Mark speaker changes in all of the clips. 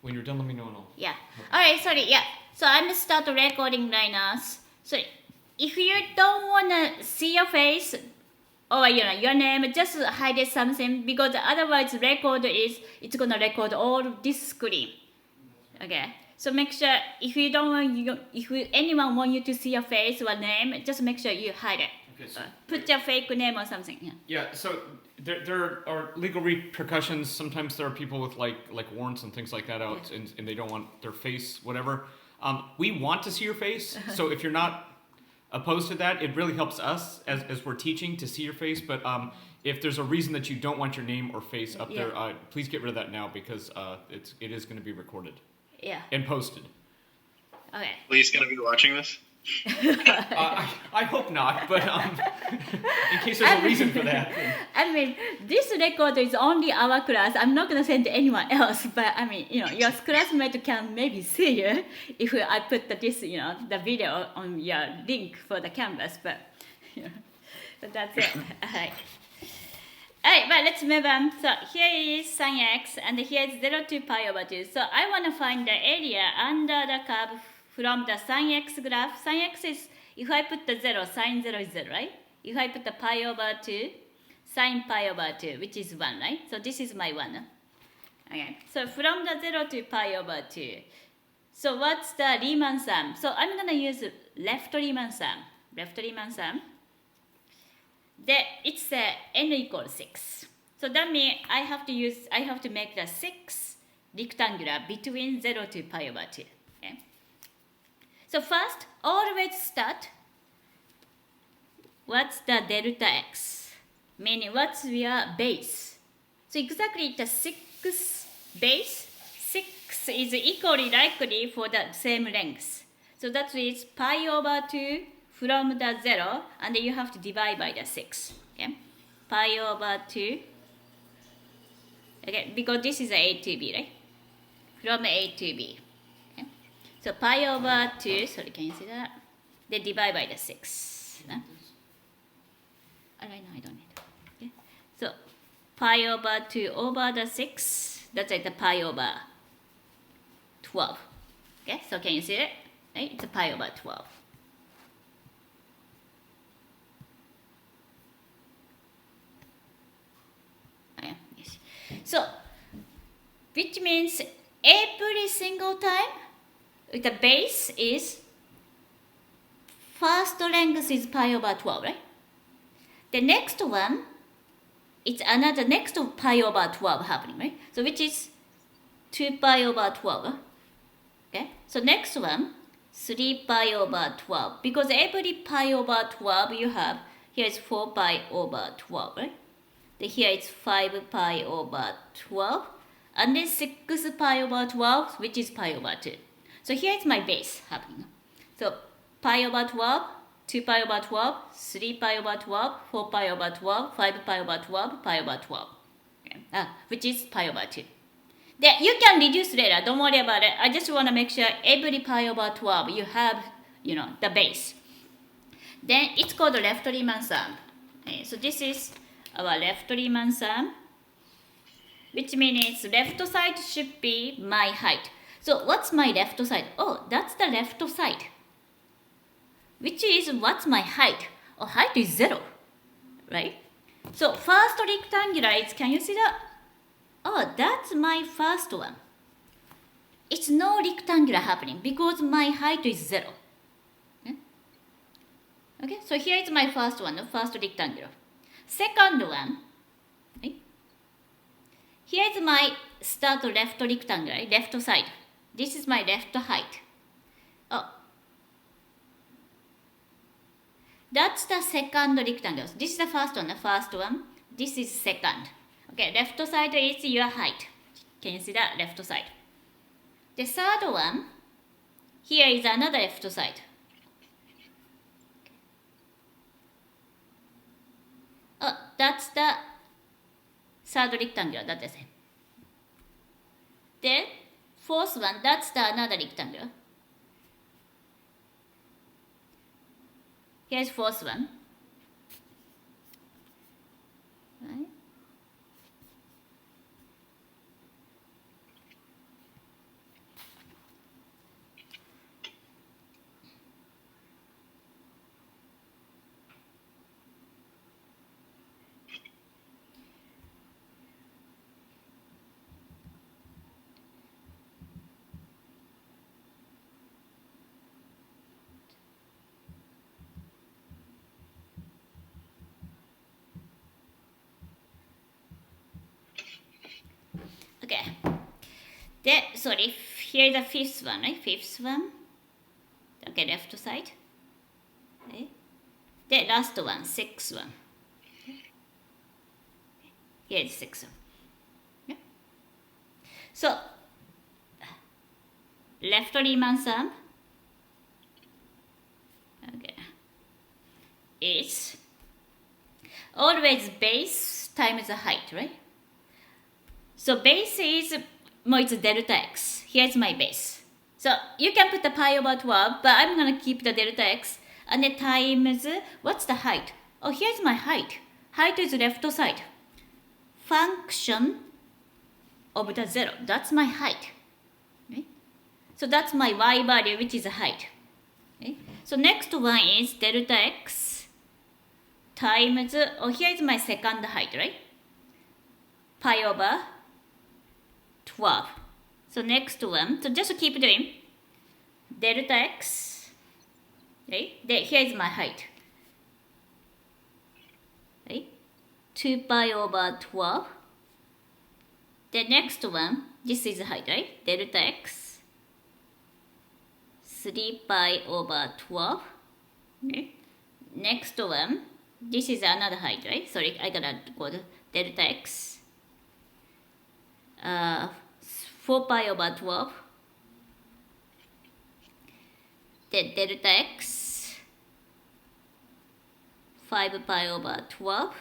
Speaker 1: When you're done, let me know and I'll...
Speaker 2: Yeah. Alright, sorry, yeah. So I'm start recording right now. So if you don't wanna see your face or your name, just hide something because otherwise it's gonna record all this screen. Okay. So make sure if anyone want you to see your face or name, just make sure you hide it.
Speaker 1: Okay, so
Speaker 2: put your fake name or something. Yeah.
Speaker 1: Yeah. So there are legal repercussions. Sometimes there are people with like warrants and things like that out, and they don't want their face, whatever. We want to see your face. So if you're not opposed to that, it really helps us as we're teaching to see your face. But if there's a reason that you don't want your name or face up there, please get rid of that now because it is going to be recorded.
Speaker 2: Yeah.
Speaker 1: And posted.
Speaker 2: Okay.
Speaker 3: Lee's gonna be watching this?
Speaker 1: I hope not, but in case there's a reason for that.
Speaker 2: I mean, this record is only our class. I'm not gonna send to anyone else, but I mean, your classmate can maybe see you if I put the video on your link for the canvas, but but that's it. Alright, but let's move on. So here is sin x, and here is 0 to pi over 2. So I want to find the area under the curve from the sin x graph. Sin x is, if I put the 0, sin 0 is 0, right? If I put the pi over 2, sin pi over 2, which is 1, right? So this is my 1. Okay, so from the 0 to pi over 2. So what's the Riemann sum? So I'm going to use left Riemann sum. It's n equals 6. So that means I have to make the 6 rectangular between 0 to pi over 2. Okay? So first, always start. What's the delta x? Meaning what's your base? So exactly the 6 base. 6 is equally likely for the same length. So that is pi over 2 from the 0, and then you have to divide by the 6. Okay? Pi over 2. Okay, because this is a to b, right? From a to b. Okay? So pi over 2, sorry, can you see that? Then divide by the 6. Right now I don't need it. Okay? So pi over 2 over the 6, that's like the pi over 12. Okay, so can you see it? Right? It's a pi over 12. So, which means every single time the base is first length is pi over 12, right? The next one, it's another next pi over 12 happening, right? So which is 2 pi over 12. Okay? So next one, 3 pi over 12. Because every pi over 12 you have, here is 4 pi over 12, right? Here it's 5 pi over 12, and then 6 pi over 12, which is pi over 2. So here is my base happening. So pi over 12, 2 pi over 12, 3 pi over 12, 4 pi over 12, 5 pi over 12, pi over 12, okay. Which is pi over 2. Then you can reduce later, don't worry about it. I just want to make sure every pi over 12 you have, the base. Then it's called the left Riemann sum. Okay, so this is our left Riemann sum, which means left side should be my height. So what's my left side? Oh, that's the left side. Which is what's my height? Oh, height is 0, right? So first rectangular is, can you see that? Oh, that's my first one. It's no rectangular happening because my height is 0. Okay, so here is my first one, the first rectangular. Second one, right? Here is my start left rectangle, right? Left side. This is my left height. Oh, that's the second rectangle. This is the first one. This is second. Okay, left side is your height. Can you see that? Left side. The third one, here is another left side. Oh, that's the third rectangle, that's the same. Then, fourth one, that's the another rectangle. Here's fourth one. Right? Okay. Sorry, here's the fifth one, right? Fifth one. Okay, left side. Okay. The last one, sixth one. Here's sixth one. Yeah. So, left Riemann sum. Okay. Is always base times the height, right? So base is it's delta x. Here's my base. So you can put the pi over 12, but I'm gonna keep the delta x and the times what's the height? Oh, here's my height. Height is left side. Function of the 0. That's my height. Okay? So that's my y value, which is height. Okay? So next one is delta x times, oh, here's my second height, right? Pi over 12. So next one, so just keep doing delta x, right? Here's my height, right? 2 pi over 12. The next one, this is height, right? Delta x, 3 pi over 12. Okay. Next one, this is another height, right? Sorry, I gotta go to delta x. 4 pi over 12. Then delta x, 5 pi over 12.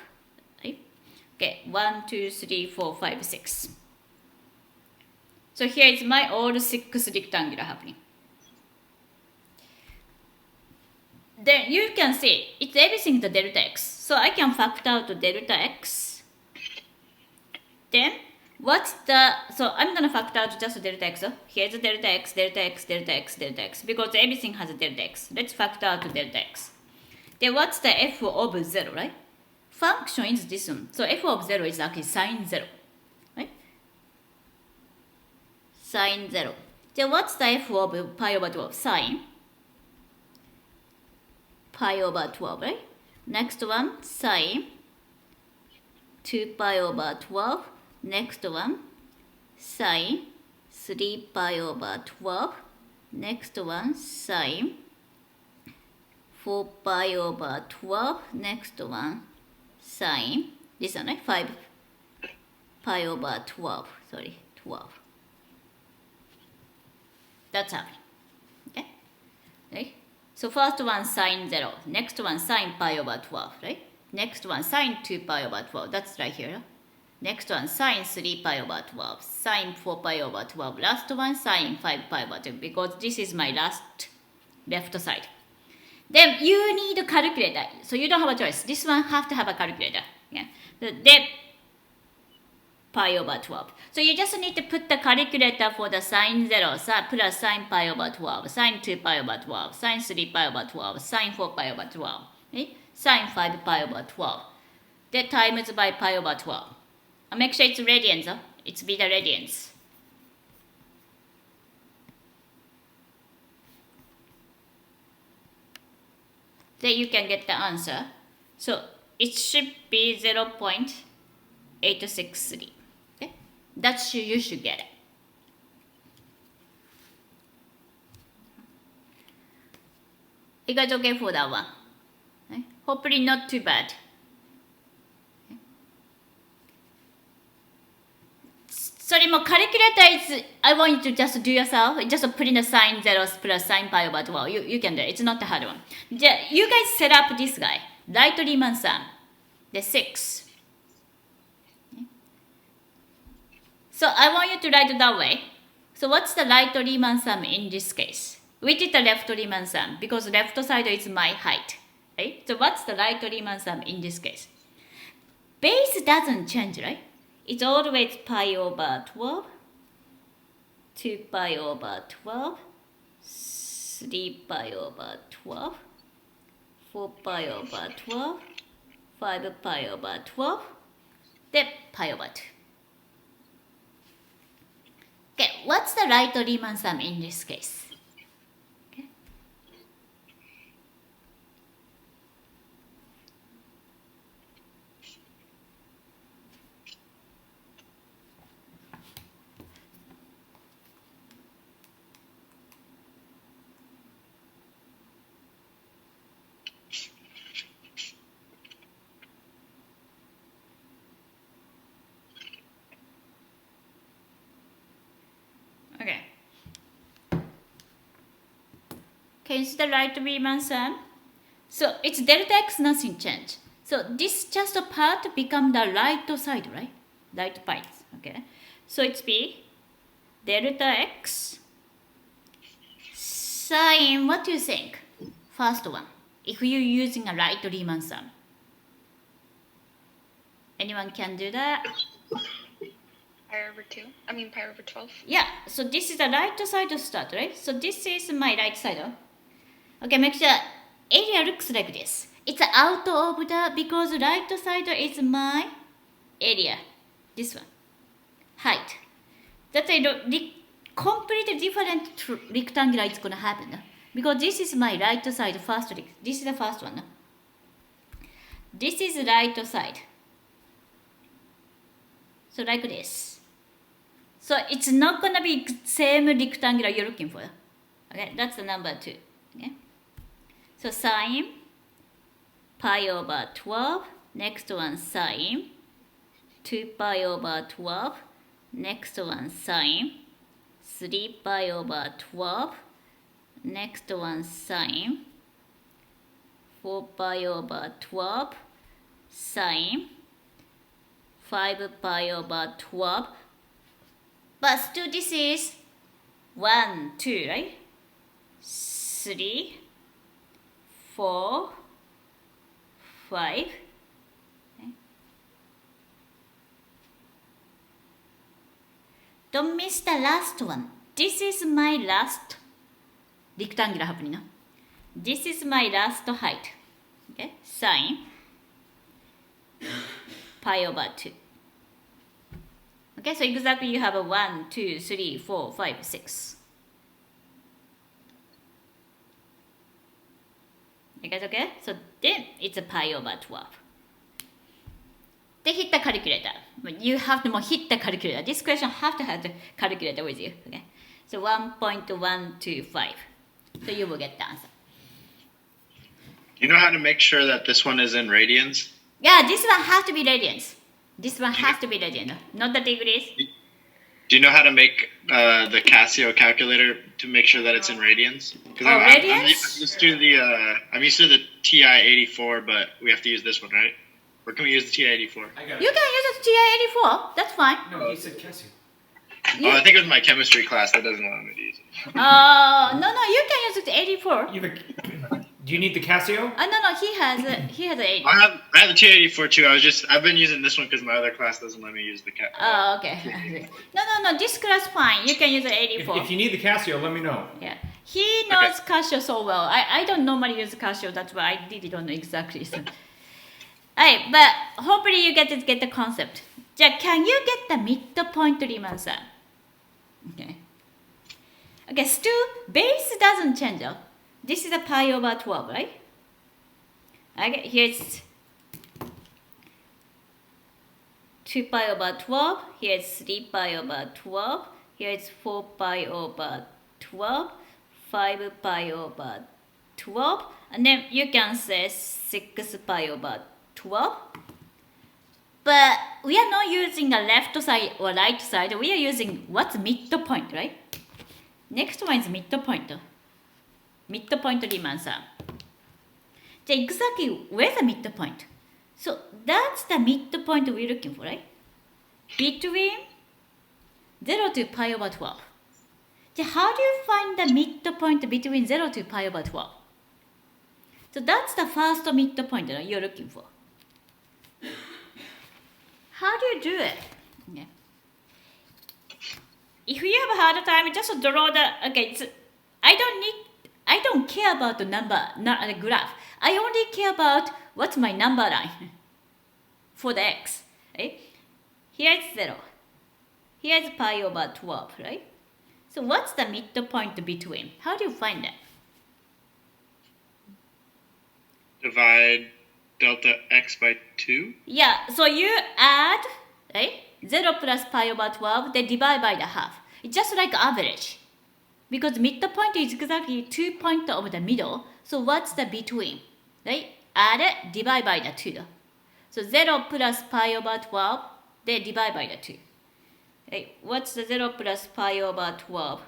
Speaker 2: Right? Okay, 1, 2, 3, 4, 5, 6. So here is my all 6 rectangular happening. Then you can see it's everything the delta x. So I can factor out the delta x. Then what's the, so I'm gonna factor out just delta x. So here's the delta x, delta x, delta x, delta x, because everything has a delta x. Let's factor out delta x. Then what's the f of 0, right? Function is this one. So f of 0 is actually sine 0, right? Sine 0. Then what's the f of pi over 12? Sine pi over 12, right? Next one, sine 2 pi over 12. Next one, sine 3 pi over 12. Next one, sine 4 pi over 12. Next one, sine, this one, right? 5 pi over 12. Sorry, 12. That's happening. Okay? Right? So first one, sine 0. Next one, sine pi over 12, right? Next one, sine 2 pi over 12. That's right here. Next one, sine 3 pi over 12. Sine 4 pi over 12. Last one, sine 5 pi over 12. Because this is my last left side. Then you need a calculator. So you don't have a choice. This one have to have a calculator. Yeah. Then pi over 12. So you just need to put the calculator for the sine 0, plus sine pi over 12, sine 2 pi over 12, sine 3 pi over 12, sine 4 pi over 12, okay? Sine 5 pi over 12. That times by pi over 12. Make sure it's radians, huh? It's beta radians. Then you can get the answer. So it should be 0.863. Okay? That's you should get it. You guys okay for that one? Okay? Hopefully not too bad. Sorry, more calculator is, I want you to just do yourself. Just put in the sine 0 plus sine pi over 12. You can do it. It's not the hard one. You guys set up this guy. Right Riemann sum. The 6. So I want you to write it that way. So what's the right Riemann sum in this case? Which is the left Riemann sum? Because left side is my height. Right? So what's the right Riemann sum in this case? Base doesn't change, right? It's always pi over 12, 2 pi over 12, 3 pi over 12, 4 pi over 12, 5 pi over 12, then pi over 2. Okay, what's the right Riemann sum in this case? Okay. Can you see the right Riemann sum? So it's delta x, nothing change. So this just a part become the right side, right? Right part, okay? So it's be delta x sine, what do you think? First one, if you're using a right Riemann sum. Anyone can do that?
Speaker 3: Pi over 2? I mean pi over 12?
Speaker 2: Yeah, so this is the right side to start, right? So this is my right side. Okay, make sure area looks like this. It's out of the, because right side is my area. This one. Height. That's a completely different rectangular it's gonna happen. Because this is my right side first. This is the first one. This is right side. So like this. So it's not gonna be same rectangular you're looking for. Okay, that's the number 2. Okay. So sine pi over 12. Next one sine 2 pi over 12. Next one sine 3 pi over 12. Next one sine 4 pi over 12. Sine 5 pi over 12. But still this is 1, 2, right? 3, 4, 5. Okay. Don't miss the last one. This is my last rectangular happening. This is my last height. Okay, sine pi over 2. Okay, so exactly you have a 1, 2, 3, 4, 5, 6. You guys okay? So then it's a pi over 12. They hit the calculator. But you have to hit the calculator. This question have to have the calculator with you. Okay, so 1.125. So you will get the answer.
Speaker 4: You know how to make sure that this one is in radians?
Speaker 2: Yeah, this one has to be radians. This one has to be radian, not the degrees.
Speaker 4: Do you know how to make the Casio calculator to make sure that it's in radians?
Speaker 2: Radians?
Speaker 4: I'm used to the TI-84, but we have to use this one, right? Or can we use the TI-84?
Speaker 1: I got
Speaker 2: You
Speaker 1: it.
Speaker 2: can use a TI-84. That's fine.
Speaker 1: No, he said Casio.
Speaker 2: You,
Speaker 4: I think it was my chemistry class that doesn't allow me to use it.
Speaker 2: no, you can use the 84.
Speaker 1: Do you need the Casio?
Speaker 2: No, he has an 80.
Speaker 4: I have the TI-84 too. I've been using this one because my other class doesn't let me use the Casio.
Speaker 2: Oh, okay. No, this class fine. You can use the 84.
Speaker 1: If you need the Casio, let me know.
Speaker 2: Yeah, he knows Casio so well. I don't normally use Casio. That's why I really don't know exactly. So. Alright, but hopefully you get the concept. Can you get the midpoint Riemann sum? Okay, still base doesn't change. This is a pi over 12, right? Okay, here's 2 pi over 12. Here's 3 pi over 12. Here's 4 pi over 12. 5 pi over 12. And then you can say 6 pi over 12. But we are not using the left side or right side. We are using what's midpoint, right? Next one is midpoint. Midpoint Riemann sum. Exactly where's the midpoint? So that's the midpoint we're looking for, right? Between 0 to pi over 12. How do you find the midpoint between 0 to pi over 12? So that's the first midpoint you're looking for. How do you do it? Yeah. If you have a hard time, just draw the, I don't care about the number, not the graph. I only care about what's my number line for the x, right? Here's 0. Here's pi over 12, right? So what's the midpoint between? How do you find that?
Speaker 4: Divide delta x by 2?
Speaker 2: Yeah, so you add, right? 0 plus pi over 12, then divide by the half. It's just like average. Because midpoint is exactly 2 points of the middle. So what's the between? Right? Add it, divide by the 2. So 0 plus pi over 12, then divide by the 2. Right? What's the 0 plus pi over 12?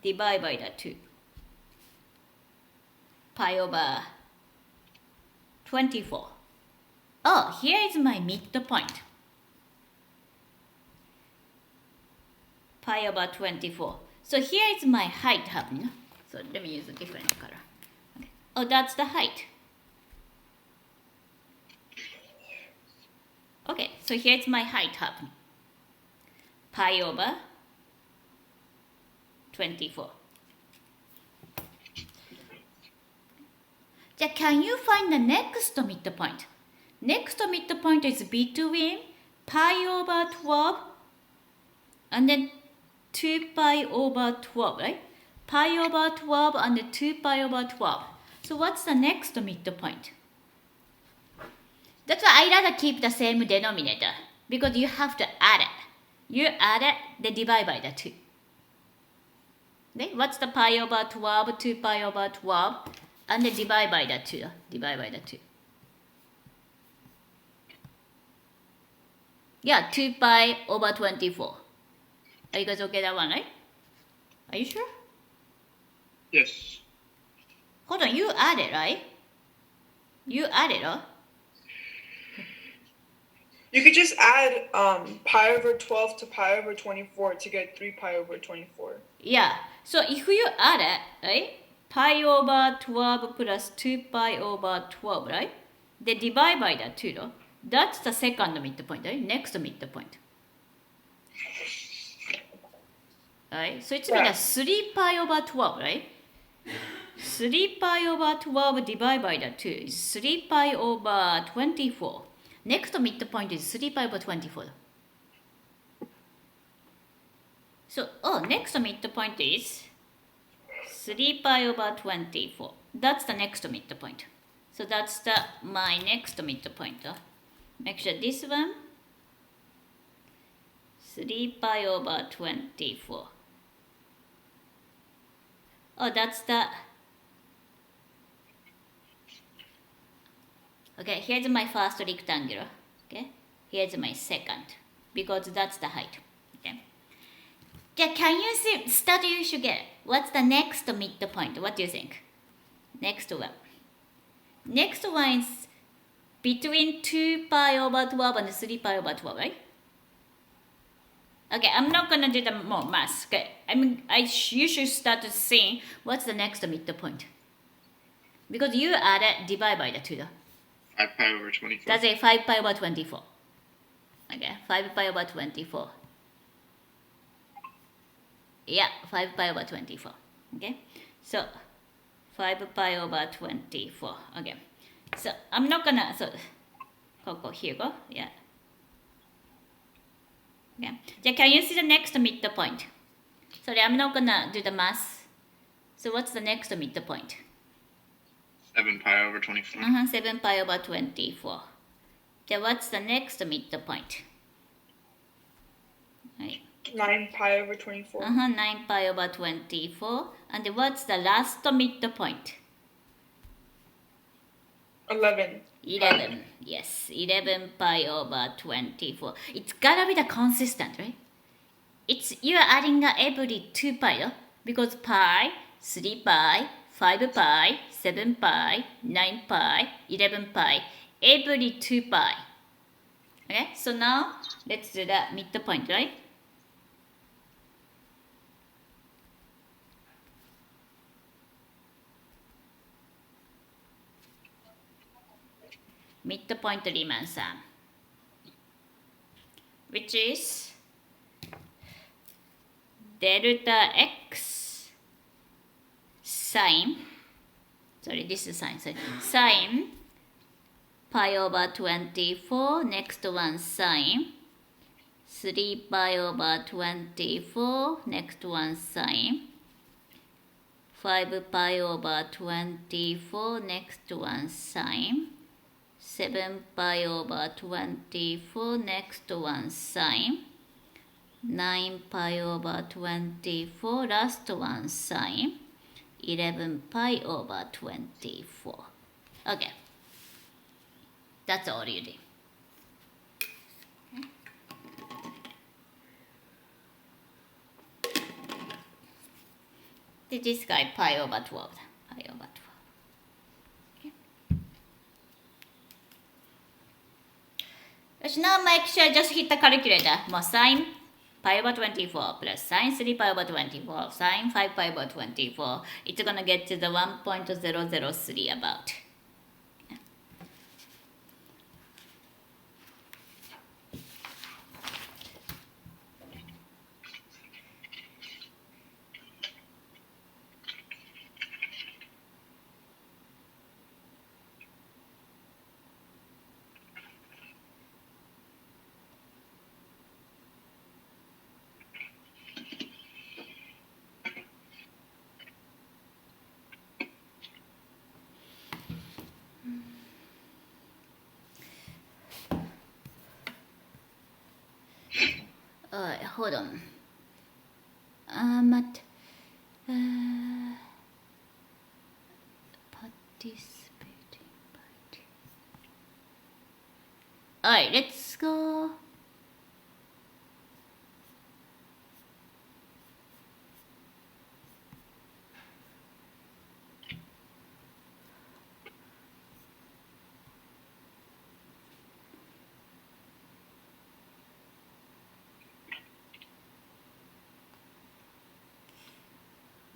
Speaker 2: Divide by the 2. pi over 24. Oh, here is my midpoint. Pi over 24. So here is my height happening. So let me use a different color. Okay. Oh, that's the height. Okay, so here's my height happening. Pi over 24. Can you find the next midpoint? Next midpoint is between pi over 12 and then 2 pi over 12, right? Pi over 12 and 2 pi over 12. So what's the next midpoint? That's why I rather keep the same denominator because you have to add it. You add it, then divide by the 2. Okay? What's the pi over 12? 2 pi over 12 and then divide by the 2. Divide by the 2. Yeah, 2 pi over 24. Are you guys okay that one, right? Are you sure?
Speaker 4: Yes.
Speaker 2: Hold on, you add it, right? You add it, huh?
Speaker 5: You could just add pi over 12 to pi over 24 to get 3 pi over 24.
Speaker 2: Yeah. So if you add it, right? Pi over 12 plus 2 pi over 12, right? They divide by that 2, no? That's the second midpoint, right? Next midpoint. Right? So it's
Speaker 5: Yeah.
Speaker 2: 3 pi over 12, right? 3 pi over 12 divided by the 2 is 3 pi over 24. Next midpoint is 3 pi over 24. So, next midpoint is 3 pi over 24. That's the next midpoint. So that's my next midpoint. Make sure this one, 3 pi over 24. Oh, that's the... Okay, here's my first rectangle. Okay, here's my second, because that's the height. Okay. Can you see, start you should get, what's the next midpoint? What do you think? Next one. Next one is between 2 pi over 12 and 3 pi over 12, right? Okay, I'm not gonna do the more math. Okay, you should start to see what's the next midpoint. Because you add it, divide by the 2.
Speaker 4: 5 pi over 24.
Speaker 2: That's a 5 pi over 24. Okay, 5 pi over 24. Yeah, 5 pi over 24. Okay, so 5 pi over 24. Okay, so I'm not gonna, so go here, go, yeah. Okay, so can you see the next midpoint? Sorry, I'm not gonna do the math. So what's the next midpoint?
Speaker 4: 7 pi over 24.
Speaker 2: 7 pi over 24. Okay, what's the next midpoint? Right.
Speaker 5: 9 pi over 24.
Speaker 2: 9 pi over 24. And what's the last midpoint?
Speaker 5: 11.
Speaker 2: 11. Yes, 11 pi over 24. It's gotta be the consistent, right? You're adding every 2 pi, because pi, 3 pi, 5 pi, 7 pi, 9 pi, 11 pi, every 2 pi. Okay, so now let's do the midpoint, right? Midpoint Riemann sum, which is delta x sine, sorry, this is sine pi over 24, next one sine 3 pi over 24, next one sine 5 pi over 24, next one sine 7 pi over 24, next one sine 9 pi over 24, last one sine 11 pi over 24. Okay, that's all you do. This guy pi over 12. Pi over 12. So now make sure just hit the calculator. More sine pi over 24 plus sine 3 pi over 24 sine 5 pi over 24. It's gonna get to the 1.003 about. Alright, hold on. Participating party. Alright, let's go.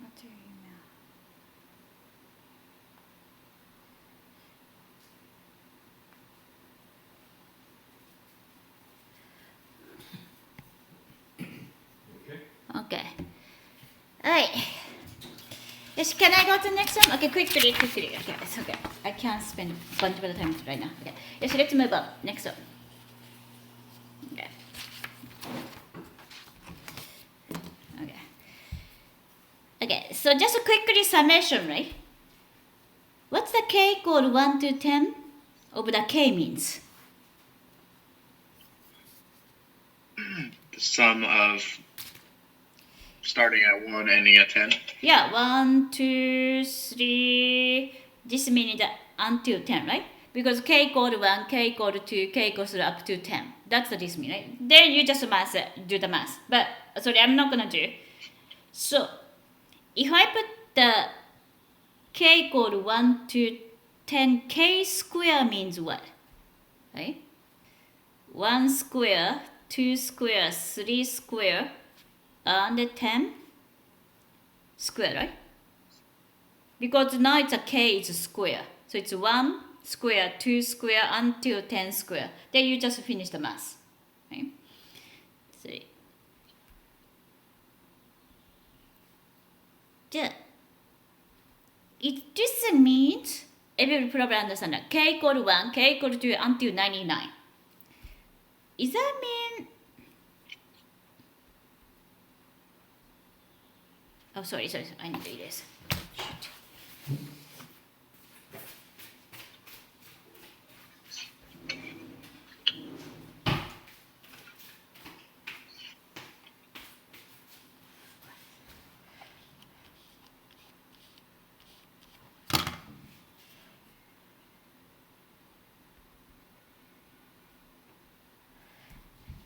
Speaker 2: What's your email? Okay. Alright. Yes, can I go to the next one? Okay, quickly. Okay, it's okay. I can't spend a bunch of the time right now. Okay. Yes, let's move on. Next one. Okay. Okay, so just a quickly summation, right? What's the k equal 1 to 10 of the k means?
Speaker 4: The sum of starting at 1, ending at 10.
Speaker 2: Yeah, 1, 2, 3. This means that until 10, right? Because k equal 1, k equal 2, k equals up to 10. That's the this mean, right? Then you just do the math. But sorry, I'm not gonna do. So if I put the k equal 1 to 10, k square means what? Right? 1 square, 2 square, 3 square, and 10 square, right? Because now it's a k is a square. So it's 1 square, 2 square, until 10 square. Then you just finish the math. Right? 3. This means everybody probably understand that k equal 1, k equal 2 until 99. Does that mean? Oh, sorry, I need to do this. Shoot.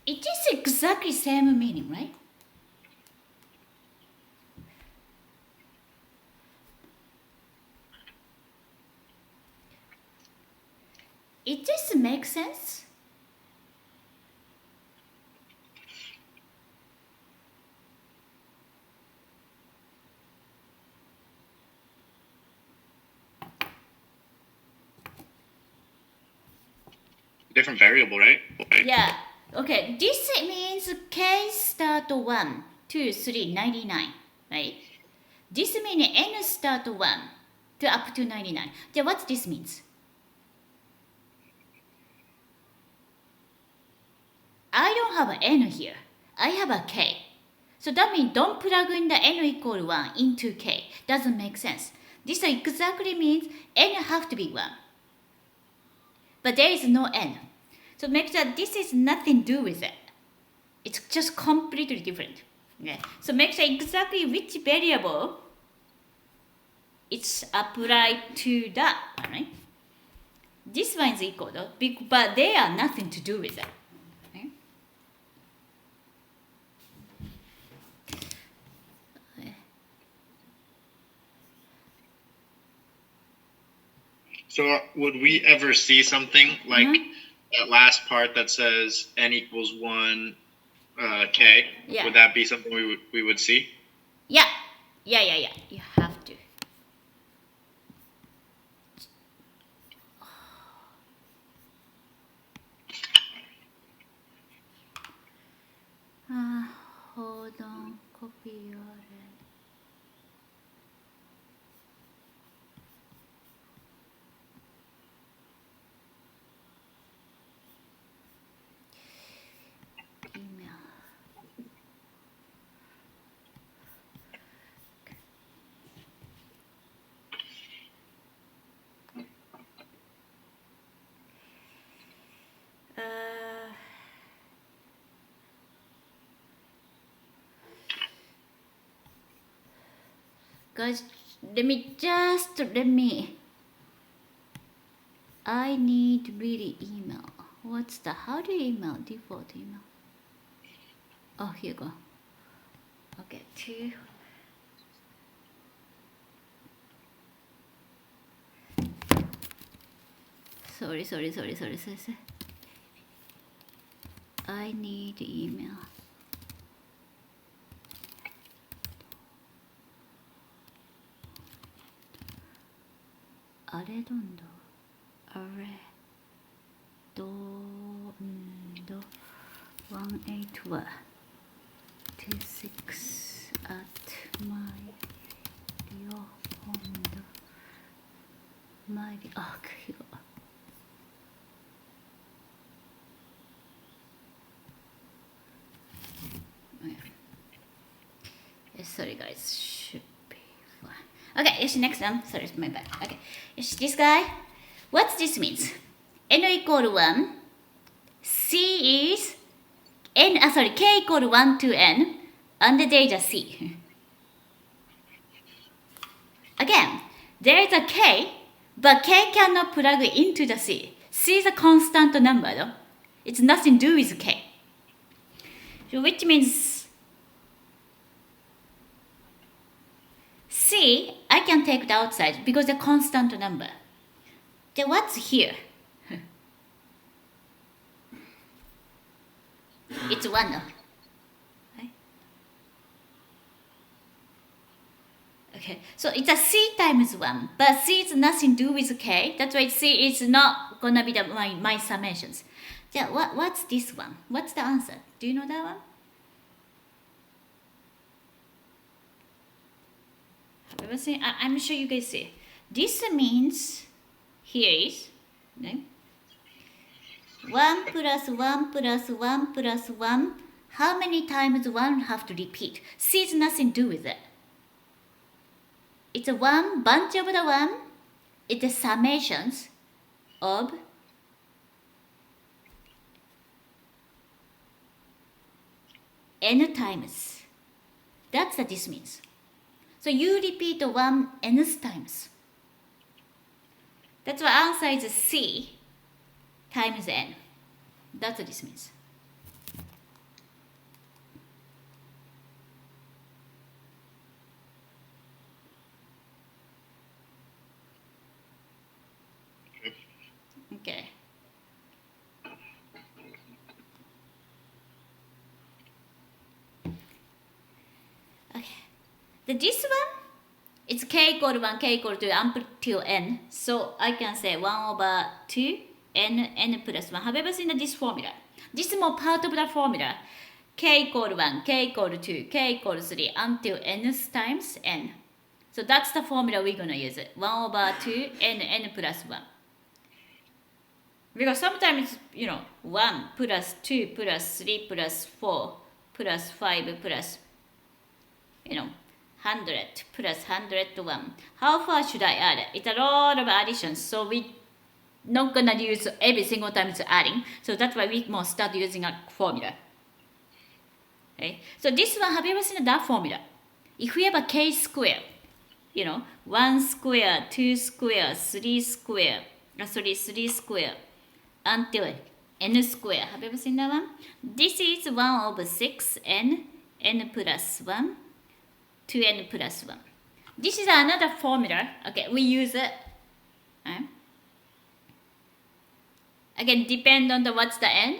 Speaker 2: It is exactly same meaning, right? It just makes sense.
Speaker 4: Different variable, right?
Speaker 2: Yeah. Okay. This means k start 1, 2, 3, 99, right? This means n start 1 to up to 99. Then what this means? I don't have an n here. I have a k. So that means don't plug in the n equal 1 into k. Doesn't make sense. This exactly means n have to be 1. But there is no n. So make sure this is nothing to do with it. It's just completely different. Okay. So make sure exactly which variable it's applied to that, right? This one is equal though, but they are nothing to do with it. Okay.
Speaker 4: So would we ever see something like that last part that says n equals 1 k,
Speaker 2: Yeah.
Speaker 4: would that be something we would see?
Speaker 2: Yeah. You have to. Hold on. Copy URL. Email. Guys, let me. I need really email. How do you email? Default email. Oh, here you go. Okay, two. Sorry. I need email. Aredondo 18126 at here you go. Sorry guys, should be fine. Okay, yes, next one. Sorry, my bad. Okay, yes, this guy. What this means? N equal 1. C is n. K equal 1 to n, and there is a c. Again, there is a k, but k cannot plug into the c. C is a constant number, though. It's nothing to do with k. So which means C, I can take the outside because the constant number. Then what's here? It's 1. Right? Okay, so it's a C times 1, but C is nothing to do with K. That's why C is not gonna be my summations. Then what's this one? What's the answer? Do you know that one? I'm sure you guys see. This means here is 1 plus 1 plus 1 plus 1. How many times 1 have to repeat? C is nothing to do with it. It's a one bunch of the 1. It's the summations of n times. That's what this means. So you repeat the 1 n times. That's why answer is C times n. That's what this means. Okay. This one, it's k equal 1, k equal 2 until n. So I can say 1 over 2 n plus 1. Have you ever seen this formula? This is more part of the formula. K equal 1, k equal 2, k equal 3 until n times n. So that's the formula we're going to use. 1 over 2 n plus 1. Because sometimes, 1 plus 2 plus 3 plus 4 plus 5 plus, 100 plus 101. How far should I add? It's a lot of additions, so we not gonna use every single time it's adding. So that's why we must start using a formula. Okay. So this one, have you ever seen that formula? If we have a k square, 1 square, 2 square, 3 square, 3 square, until n square. Have you ever seen that one? This is 1 over 6 n plus 1. 2n plus 1. This is another formula. Okay, we use it Again, depend on the what's the n,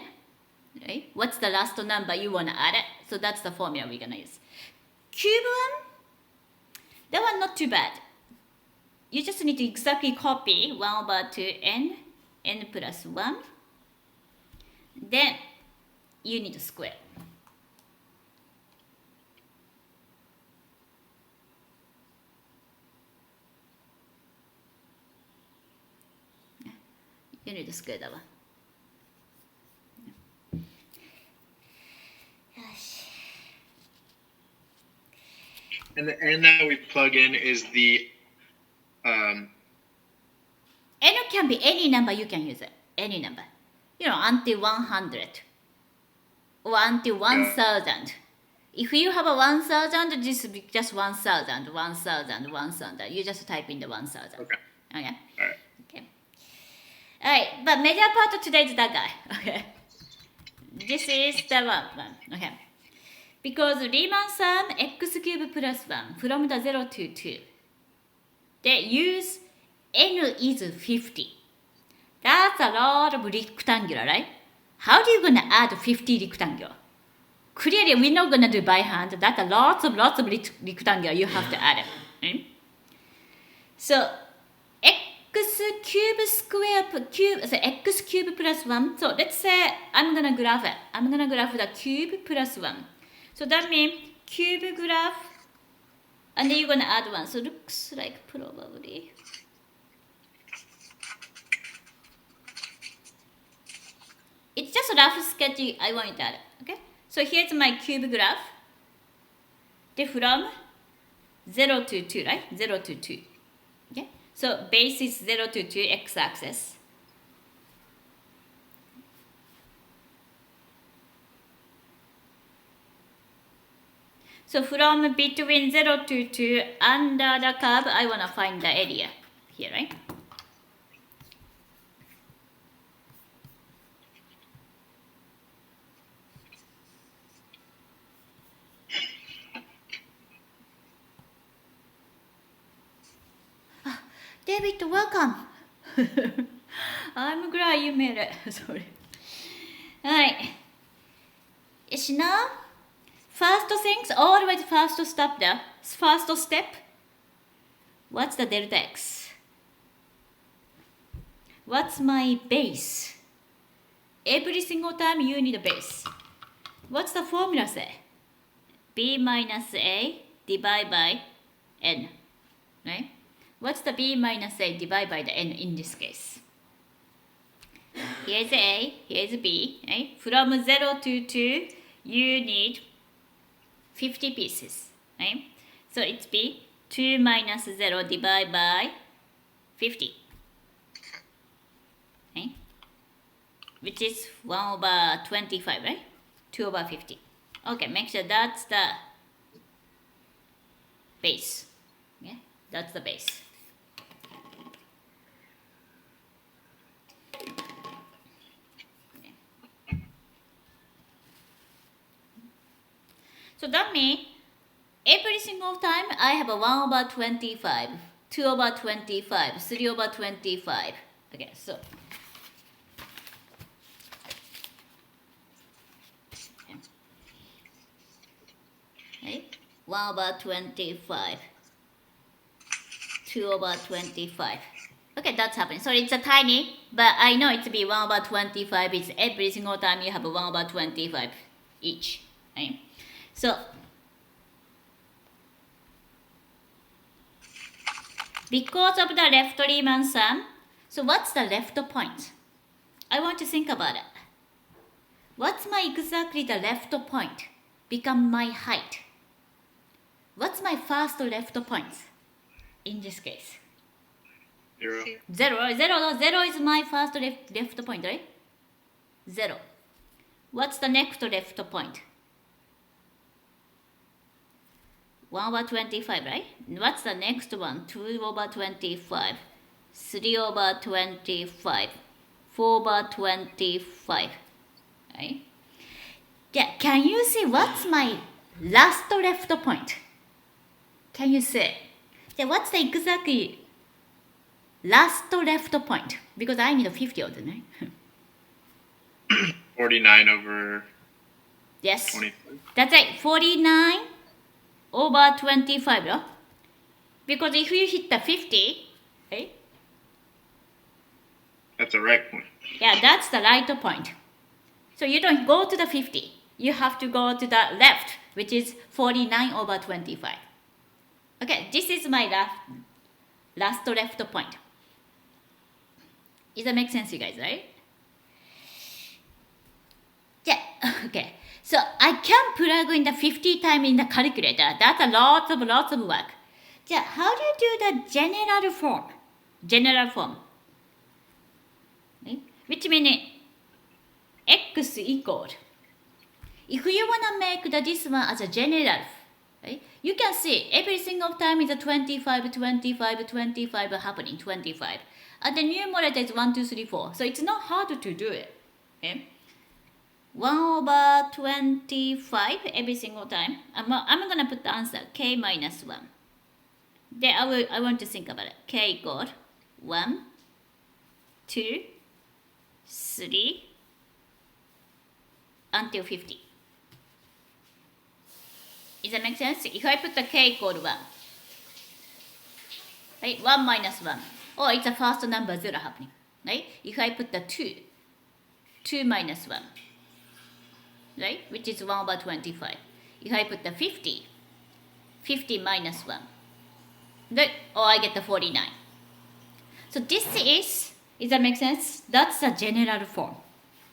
Speaker 2: right? What's the last number you want to add it. So that's the formula we're going to use. Cube one, that one not too bad. You just need to exactly copy 1 over 2n, n plus 1. Then you need to square. You need to square that one.
Speaker 4: And the n that we plug in is the
Speaker 2: N can be any number you can use it. Any number. Until 100. Or until 1000. If you have a 1000, this will be just 1000, 1000, 1000. You just type in the 1000.
Speaker 4: Okay.
Speaker 2: Okay?
Speaker 4: Alright.
Speaker 2: Okay. Alright, but major part of today is that guy. Okay. This is the one. Okay. Because Riemann sum x cube plus 1 from the 0 to 2. They use n is 50. That's a lot of rectangular, right? How are you going to add 50 rectangular? Clearly, we're not going to do by hand. That's lots of rectangular you have to add it. Right? So, x cube plus 1. So, let's say I'm going to graph it. I'm going to graph the cube plus 1. So, that means cube graph, and then you're going to add 1. So, looks like probably... It's just a rough sketch I want to add. Okay? So here's my cube graph. Then from 0 to 2, right? 0 to 2. Okay? So base is 0 to 2 x-axis. So from between 0 to 2 under the curve, I want to find the area here, right? David, welcome. I'm glad you made it. Sorry. Alright. Is now first things, always first step there. First step. What's the delta x? What's my base? Every single time you need a base. What's the formula say? B minus A divided by n. Right? What's the b minus a divided by the n in this case? Here's a, here's b. Right? From 0 to 2, you need 50 pieces. Right? So it's b 2 minus 0 divided by 50. Right? Which is 1 over 25, right? 2 over 50. Okay, make sure that's the base. Yeah, that's the base. So that means every single time I have a 1 over 25, 2 over 25, 3 over 25. Okay, so. Okay. 1 over 25, 2 over 25. Okay, that's happening. So it's a tiny, but I know it's be 1 over 25. It's every single time you have a 1 over 25 each. Right? So, because of the left Riemann sum, so what's the left point? I want to think about it. What's my exactly the left point? Become my height. What's my first left point in this case?
Speaker 4: 0.
Speaker 2: 0 is my first left point, right? 0. What's the next left point? 1 over 25, right? What's the next one? 2 over 25, 3 over 25, 4 over 25, right? Yeah, can you see what's my last left point? Can you see? Yeah, what's the exactly last left point? Because I need 50 of them, right?
Speaker 4: 49 over
Speaker 2: Yes.
Speaker 4: 25.
Speaker 2: That's right. 49 over 25, no? Because if you hit the 50, right?
Speaker 4: That's a right point.
Speaker 2: Yeah, that's the right point. So you don't go to the 50. You have to go to the left, which is 49 over 25. Okay, this is my last left point. Does that make sense, you guys, right? Yeah, okay. So I can plug in the 50 times in the calculator. That's a lots of work. Yeah, how do you do the general form? General form. Right? Which means x equal. If you want to make this one as a general, right? You can see every single time is a 25, 25, 25 happening, 25. And the numerator is 1, 2, 3, 4. So it's not hard to do it. Okay? 1 over 25 every single time. I'm going to put the answer k minus 1. Then I want to think about it. K equal 1, 2, 3, until 50. Does that make sense? If I put the k equal 1, right? 1 minus 1. Oh, it's a first number 0 happening. Right? If I put the 2, 2 minus 1. Right? Which is 1 over 25. If I put the 50, 50 minus 1. Right? Oh, I get the 49. So this is, does that make sense? That's the general form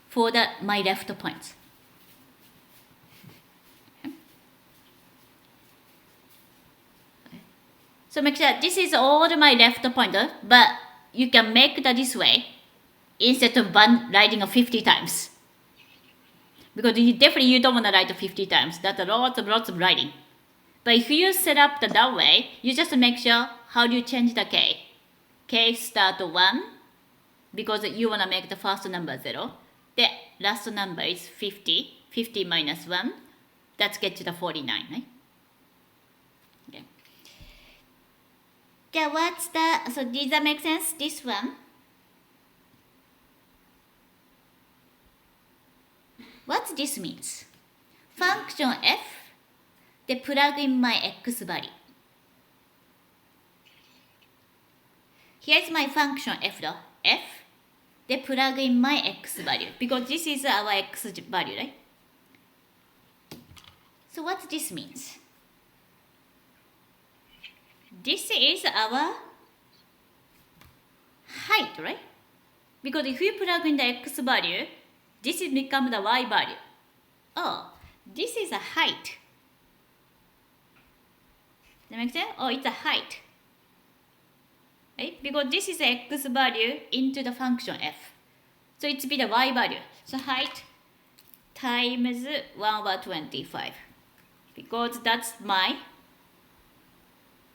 Speaker 2: for my left points. So make sure this is all my left pointer, but you can make that this way instead of writing 50 times. Because you don't want to write 50 times. That's lots of writing. But if you set up that way, you just make sure how do you change the k. K start 1 because you want to make the first number 0. The last number is 50. 50 minus 1. That's get to the 49, right? Okay. Yeah, so does that make sense? This one. What this means? Function f, they plug in my x value. Here's my function f though. F, they plug in my x value because this is our x value, right? So what this means? This is our height, right? Because if you plug in the x value, this is become the y value. Oh, this is a height. Does that make sense? Oh, it's a height. Right? Because this is the x value into the function f. So it's be the y value. So height times 1 over 25. Because that's my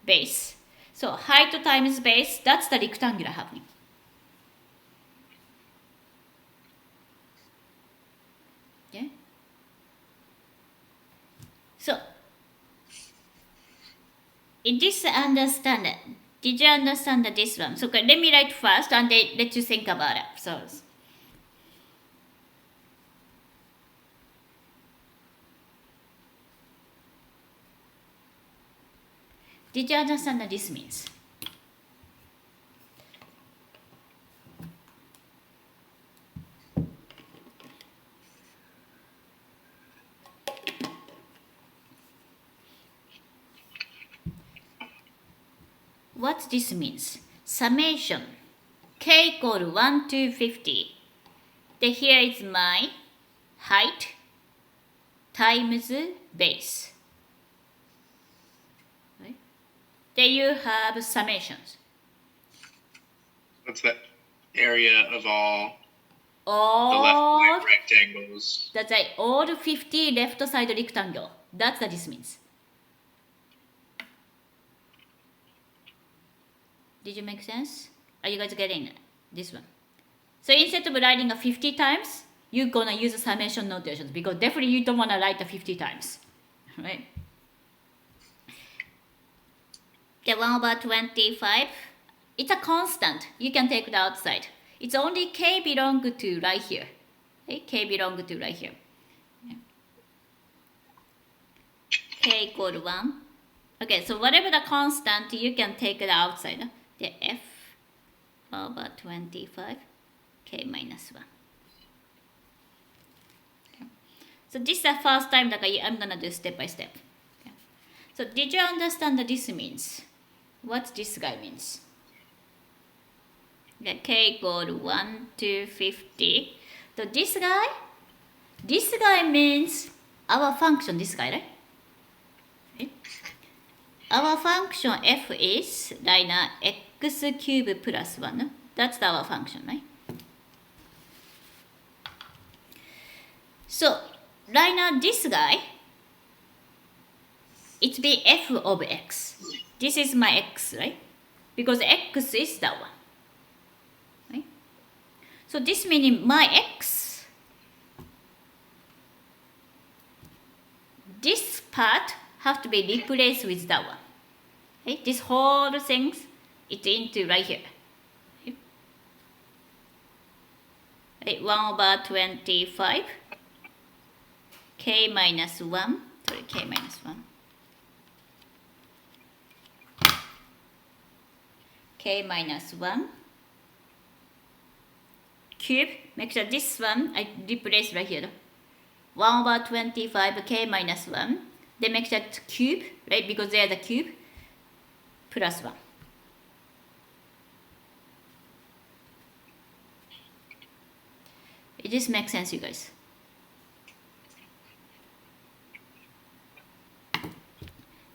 Speaker 2: base. So height times base, that's the rectangular happening. Okay? So, in this understand it. Did you understand this one? So let me write first and then let you think about it. So, did you understand what this means? What this means? Summation k equal 1 to 50. Then here is my height times base. Right? Then you have summations.
Speaker 4: What's the area of all the left
Speaker 2: All,
Speaker 4: right rectangles?
Speaker 2: that's right, all 50 left side rectangle. That's what this means. Did you make sense? Are you guys getting this one? So instead of writing 50 times, you're gonna use summation notations because definitely you don't wanna write 50 times, right? The 1 over 25, it's a constant. You can take it outside. It's only k belong to right here. Okay, k belong to right here. Yeah. K equal to 1. Okay, so whatever the constant, you can take it outside. The f over 25, k minus 1. Okay. So this is the first time that I'm gonna do step by step. Okay. So did you understand what this means? What this guy means? Okay, k equal to 1 to 50. So this guy means our function, this guy, right? Okay. Our function f is right now x cube plus 1. That's our function, right? So right now this guy, it be f of x. This is my x, right? Because x is that one. Right? So this meaning my x, this part have to be replaced with that one. Okay? This whole thing is into right here. Okay? Right, 1 over 25 k minus 1. Sorry, k minus 1. K minus 1 cube. Make sure this one I replace right here. 1 over 25 k minus 1. Then make sure it's cube, right? Because there's a cube plus 1. It just makes sense, you guys.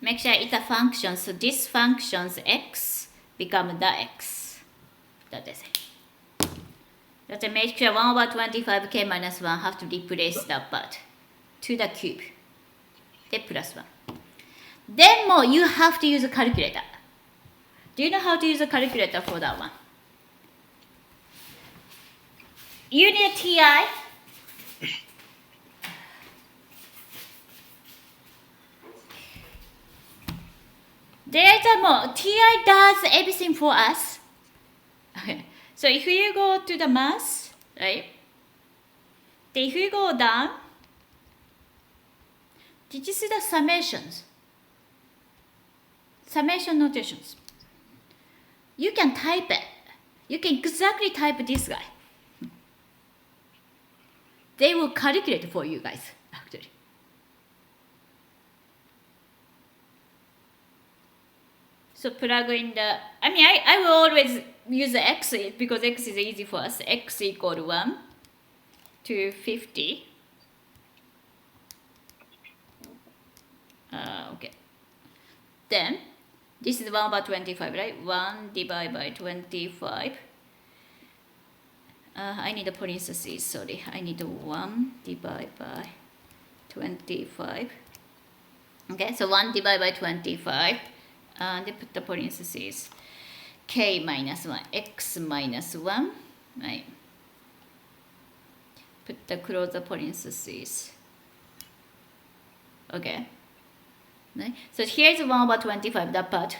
Speaker 2: Make sure it's a function. So this function's x become the x. That is it. That's a make sure 1 over 25 k minus 1 have to replace that part to the cube. Then plus 1. Then more you have to use a calculator. Do you know how to use a calculator for that one? You need a TI. There's a more. TI does everything for us. Okay. So if you go to the math, right? Then if you go down, did you see the summations? Summation notations. You can type it. You can exactly type this guy. They will calculate for you guys, actually. So plug in the, I will always use the x because x is easy for us. X equal to 1 to 50. Okay. Then, this is 1 over 25, right? 1 divided by 25. I need a parentheses, sorry. I need 1 divided by 25. Okay, so 1 divided by 25. They put the parentheses. K minus 1, x minus 1. Right. Put the close the parentheses. Okay. Right. So here's 1 over 25, that part.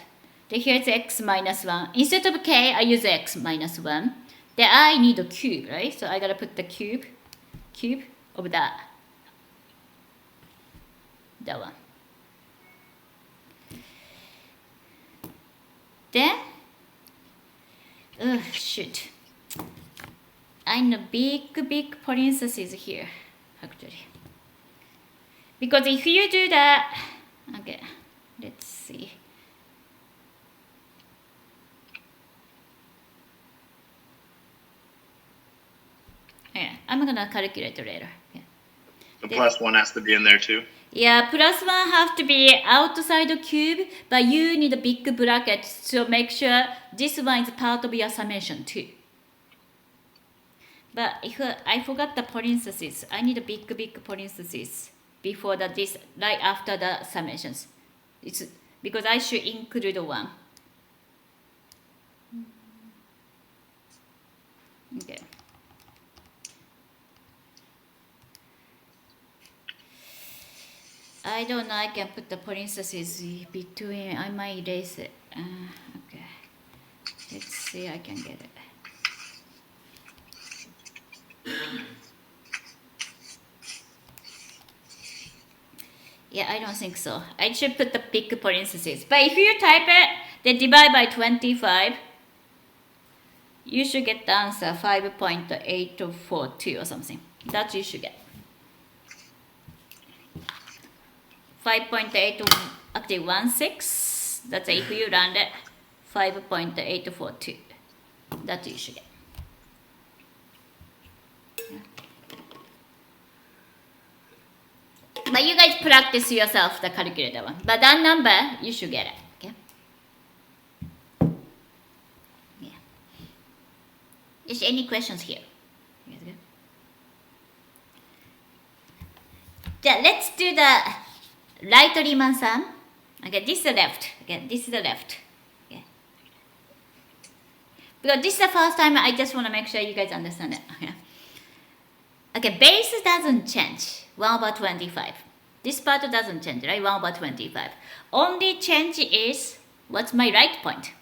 Speaker 2: Then here's x minus 1. Instead of k, I use x minus 1. Then I need a cube, right? So I gotta put the cube of that one. Then, shoot. I need a big parentheses here, actually. Because if you do that, okay, let's see. Yeah, I'm gonna calculate later. Yeah.
Speaker 4: The plus 1 has to be in there too.
Speaker 2: Yeah, plus 1 have to be outside the cube, but you need a big bracket, so make sure this one is part of your summation too. But if I forgot the parentheses, I need a big parentheses before this, right after the summations. It's because I should include one. Okay. I don't know, I can put the parentheses between, I might erase it. Okay. Let's see, I can get it. Yeah, I don't think so. I should put the big parentheses. But if you type it, then divide by 25, you should get the answer 5.842 or something. That you should get. 5.8, actually 16. That's if you round it, 5.842. That you should get. But you guys practice yourself the calculator one. But that number, you should get it. Okay? Yeah. Is there any questions here? Yeah, let's do the right Riemann sum. Okay, this is the left. Okay, this is the left. Okay. Because this is the first time, I just want to make sure you guys understand it. Okay. Okay, base doesn't change. 1/25. This part doesn't change, right? 1/25. Only change is what's my right point.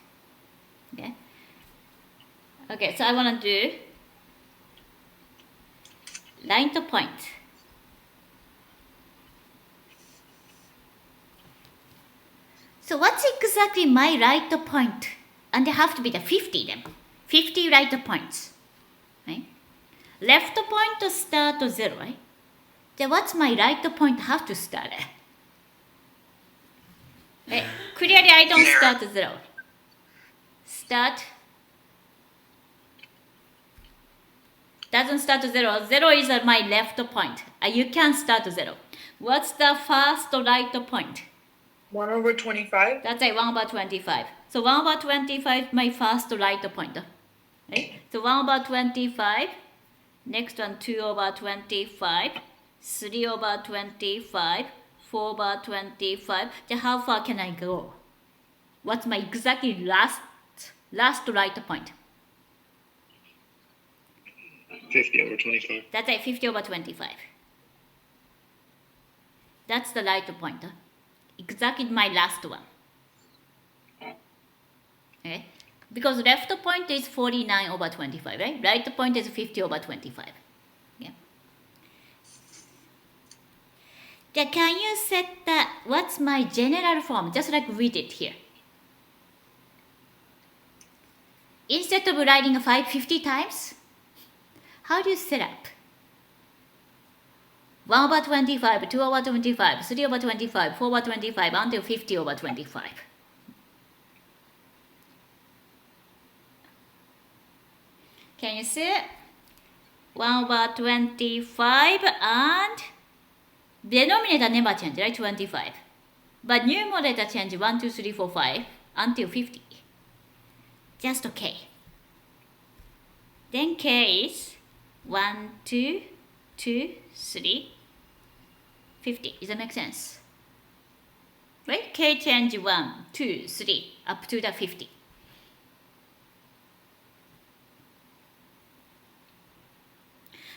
Speaker 2: Okay. Okay, so I want to do right point. So what's exactly my right point? And they have to be the 50 then. 50 right points. Right? Left point to start to 0, right? Then what's my right point have to start at? Right? Clearly I don't start to 0. Start. Doesn't start to 0. 0 is my left point. You can't start to 0. What's the first right point?
Speaker 5: 1/25.
Speaker 2: That's like 1/25. So 1/25 my first right point. Right? So 1/25. Next one 2/25. 3/25. 4/25. Then how far can I go? What's my exactly last right point?
Speaker 4: 50/25.
Speaker 2: That's like 50/25. That's the right point. Exactly my last one. Okay? Because left point is 49/25, right? Right point is 50/25. Yeah. Then can you set that? What's my general form? Just like we did here. Instead of writing 550 times, how do you set up? 1/25, 2/25, 3/25, 4/25 until 50/25. Can you see it? 1/25 and denominator never change, right? 25. But numerator change 1, 2, 3, 4, 5 until 50. Just okay. Then K is 1, 2, 2, 3, 50. Does that make sense? Right? K change 1, 2, 3 up to the 50.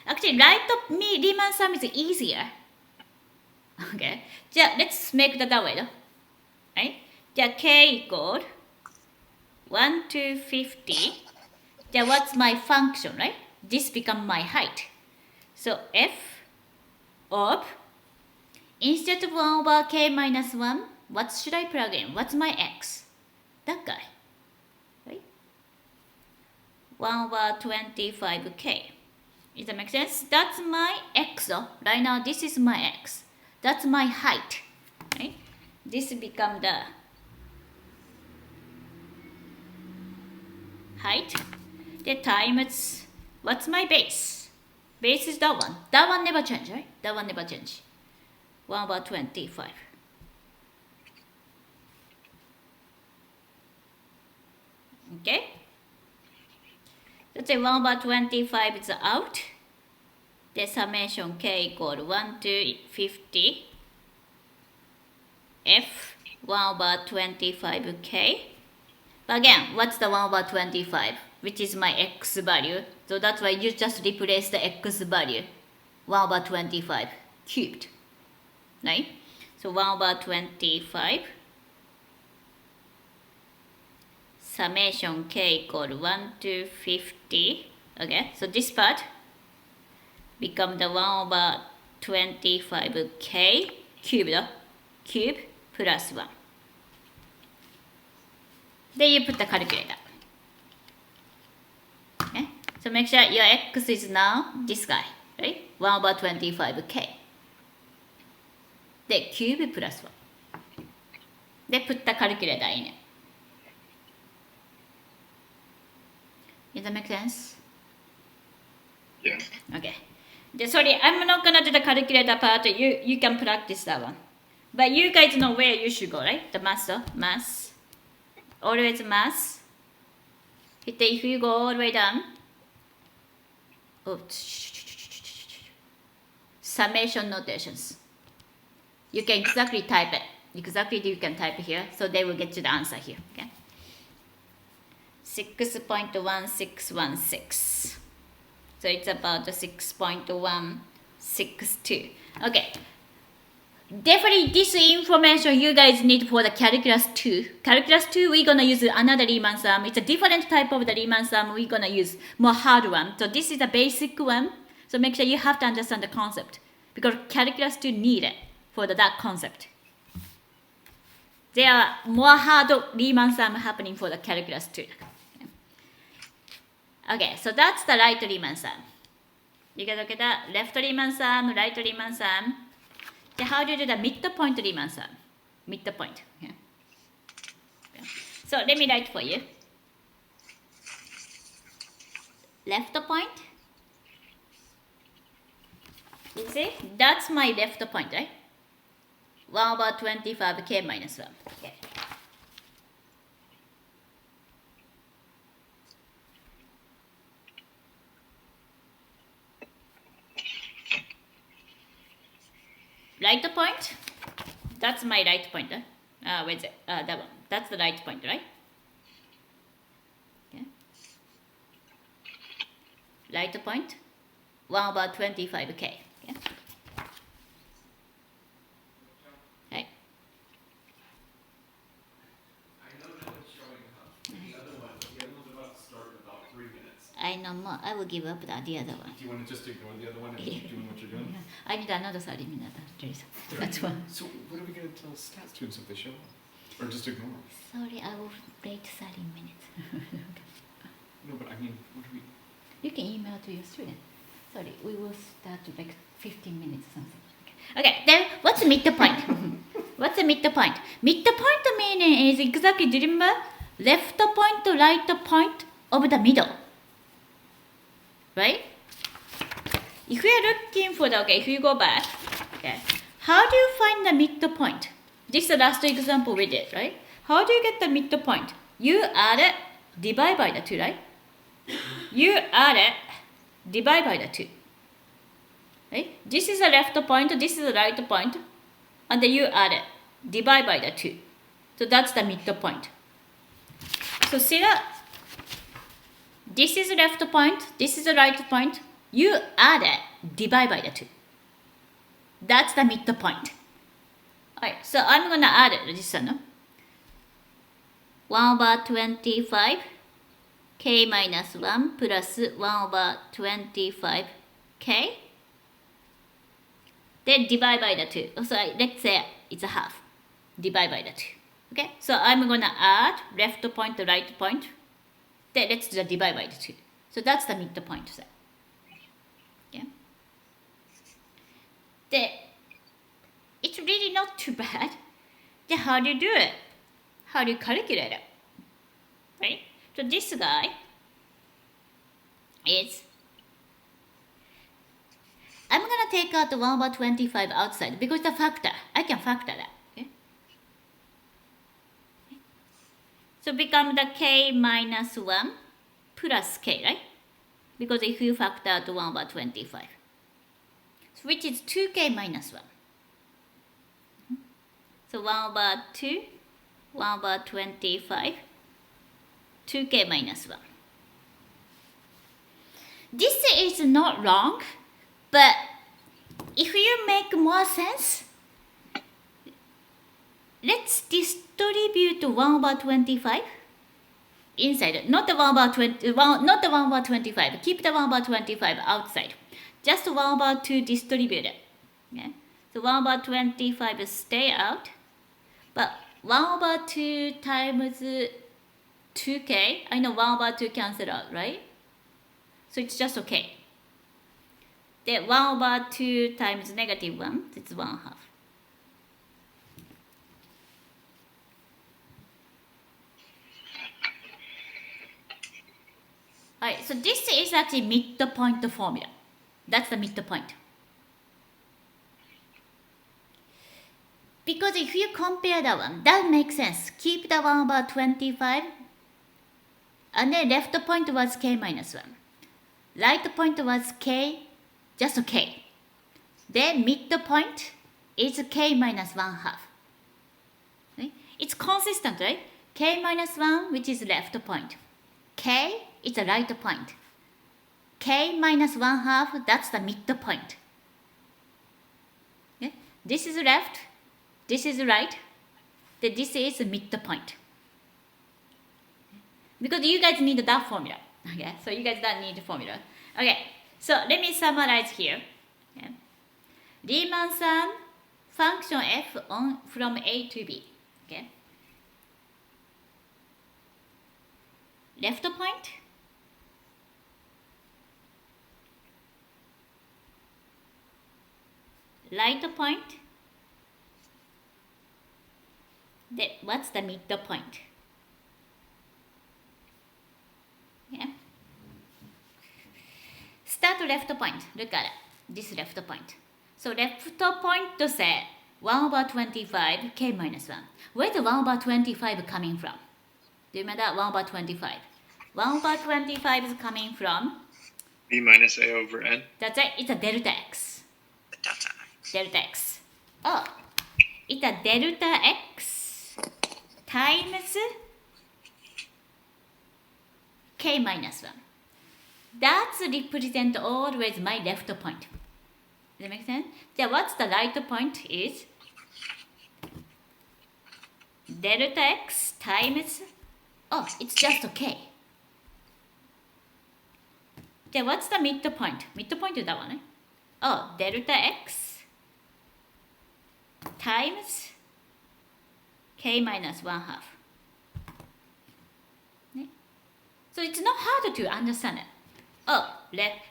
Speaker 2: Actually, write up me Riemann sum is easier. Okay. Just let's make that way. Right? Just K equal 1 to 50. Then what's my function, right? This become my height. So f of, instead of 1/k minus 1, what should I plug in? What's my x? That guy. Right? 1/25k. Does that make sense? That's my x. Right now, this is my x. That's my height. Right? This become the height. The times, what's my base? Base is that one. That one never change, right? That one never change. 1/25. Okay? Let's say 1/25 is out. The summation k equal 1 to 50. F 1/25k. But again, what's the 1/25? Which is my x value. So that's why you just replace the x value. 1/25 cubed. Right? So 1/25. Summation k equal 1 to 50. Okay, so this part become the 1/25k cubed. cube plus 1. Then you put the calculator. Okay? So make sure your x is now this guy, right? 1 over 25k. Then cube plus 1. Then put the calculator in it. Does that make sense?
Speaker 4: Yeah.
Speaker 2: Okay. Sorry, I'm not gonna do the calculator part. You can practice that one. But you guys know where you should go, right? The math, though. Math. Always math. If you go all the way down. Oh, summation notations. You can exactly type it. Exactly you can type here. So they will get you the answer here. Okay. 6.1616. So it's about 6.162. Okay. Definitely this information you guys need for the calculus 2. Calculus 2, we're gonna use another Riemann sum. It's a different type of the Riemann sum. We're gonna use more hard one. So this is a basic one. So make sure you have to understand the concept. Because calculus 2 need it for that concept. There are more hard Riemann sum happening for the calculus 2. Okay, so that's the right Riemann sum. You guys look at that? Left Riemann sum, right Riemann sum. Then how do you do the midpoint Riemann sum? Midpoint. Yeah. So let me write for you. Left point. You see? That's my left point, right? 1 over 25k minus 1. Okay. Right point, that's my right point. Where's it? That one. That's the right point, right? Okay. Right point, 1 over 25k. Okay. Right.
Speaker 1: I know no one's showing up. The other one's about to start in about 3 minutes.
Speaker 2: I know more. I will give up the other one.
Speaker 1: Do you want to just ignore the other one and keep doing what you're doing?
Speaker 2: I need another 30 minutes. That's one.
Speaker 1: So what are we going to tell stat students if they show up? Or just ignore them?
Speaker 2: Sorry, I will wait 30 minutes.
Speaker 1: No, but I mean, what do we...
Speaker 2: You can email to your student. Sorry, we will start like 15 minutes or something. Okay, then what's the midpoint? What's the midpoint? Midpoint meaning is exactly, do you remember? Left point to right point of the middle. Right? If we are looking for the, okay, if you go back, okay, how do you find the midpoint? This is the last example we did, right? How do you get the midpoint? You add it, divide by the 2, right? You add it, divide by the 2. Right? This is the left point, this is the right point, and then you add it, divide by the 2. So that's the midpoint. So see that? This is the left point, this is the right point. You add it, divide by the 2. That's the midpoint. Alright, so I'm gonna add it, this one. No? 1 over 25 k minus 1 plus 1 over 25k. Then divide by the 2. So let's say it's a half. Divide by the 2. Okay, so I'm gonna add left point to right point. Then let's do the divide by the 2. So that's the midpoint set. Yeah. Then it's really not too bad. Then how do you do it? How do you calculate it? Right? So this guy is, I'm gonna take out the 1 over 25 outside because the factor, I can factor that. Okay? So become the k minus 1 plus k, right? Because if you factor out 1 over 25, which is 2k minus 1. So 1 over 2, 1 over 25, 2k minus 1. This is not wrong, but if you make more sense, let's distribute 1 over 25 inside, not the 1 over 20, not the 1 over 25. Keep the 1 over 25 outside. Just 1 over 2 distribute it. Okay? So 1 over 25 stay out. But 1 over 2 times 2k, I know 1 over 2 cancel out, right? So it's just okay. The 1 over 2 times negative 1, it's 1 half. Alright, so this is actually midpoint formula. That's the midpoint. Because if you compare that one, that makes sense. Keep the 1 over 25, and then left point was k minus 1. Right point was k, just k. Then midpoint is k minus 1 half. Right? It's consistent, right? K minus 1, which is left point. K is a right point. K minus 1 half, that's the midpoint. Okay? This is left, this is right, then this is midpoint. Because you guys need that formula. Okay, so you guys don't need the formula. Okay, so let me summarize here. Okay. Riemann sum function f on from A to B. Okay. Left point, right point, then what's the midpoint? Yeah. Start left point. Look at it. This left point. So left point to say 1 over 25 k minus 1. Where's the 1 over 25 coming from? Do you remember that 1 over 25? 1 over 25 is coming from,
Speaker 4: B minus A over N.
Speaker 2: that's right, it's a delta x.
Speaker 5: Delta.
Speaker 2: Delta x. Oh, it's a delta x times k minus 1. That's represent always my left point. Does that make sense? Then what's the right point is delta x times, oh, it's just k. Then what's the midpoint? Midpoint is that one, right? Oh, delta x times k minus 1 half. Okay? So it's not hard to understand it. Oh,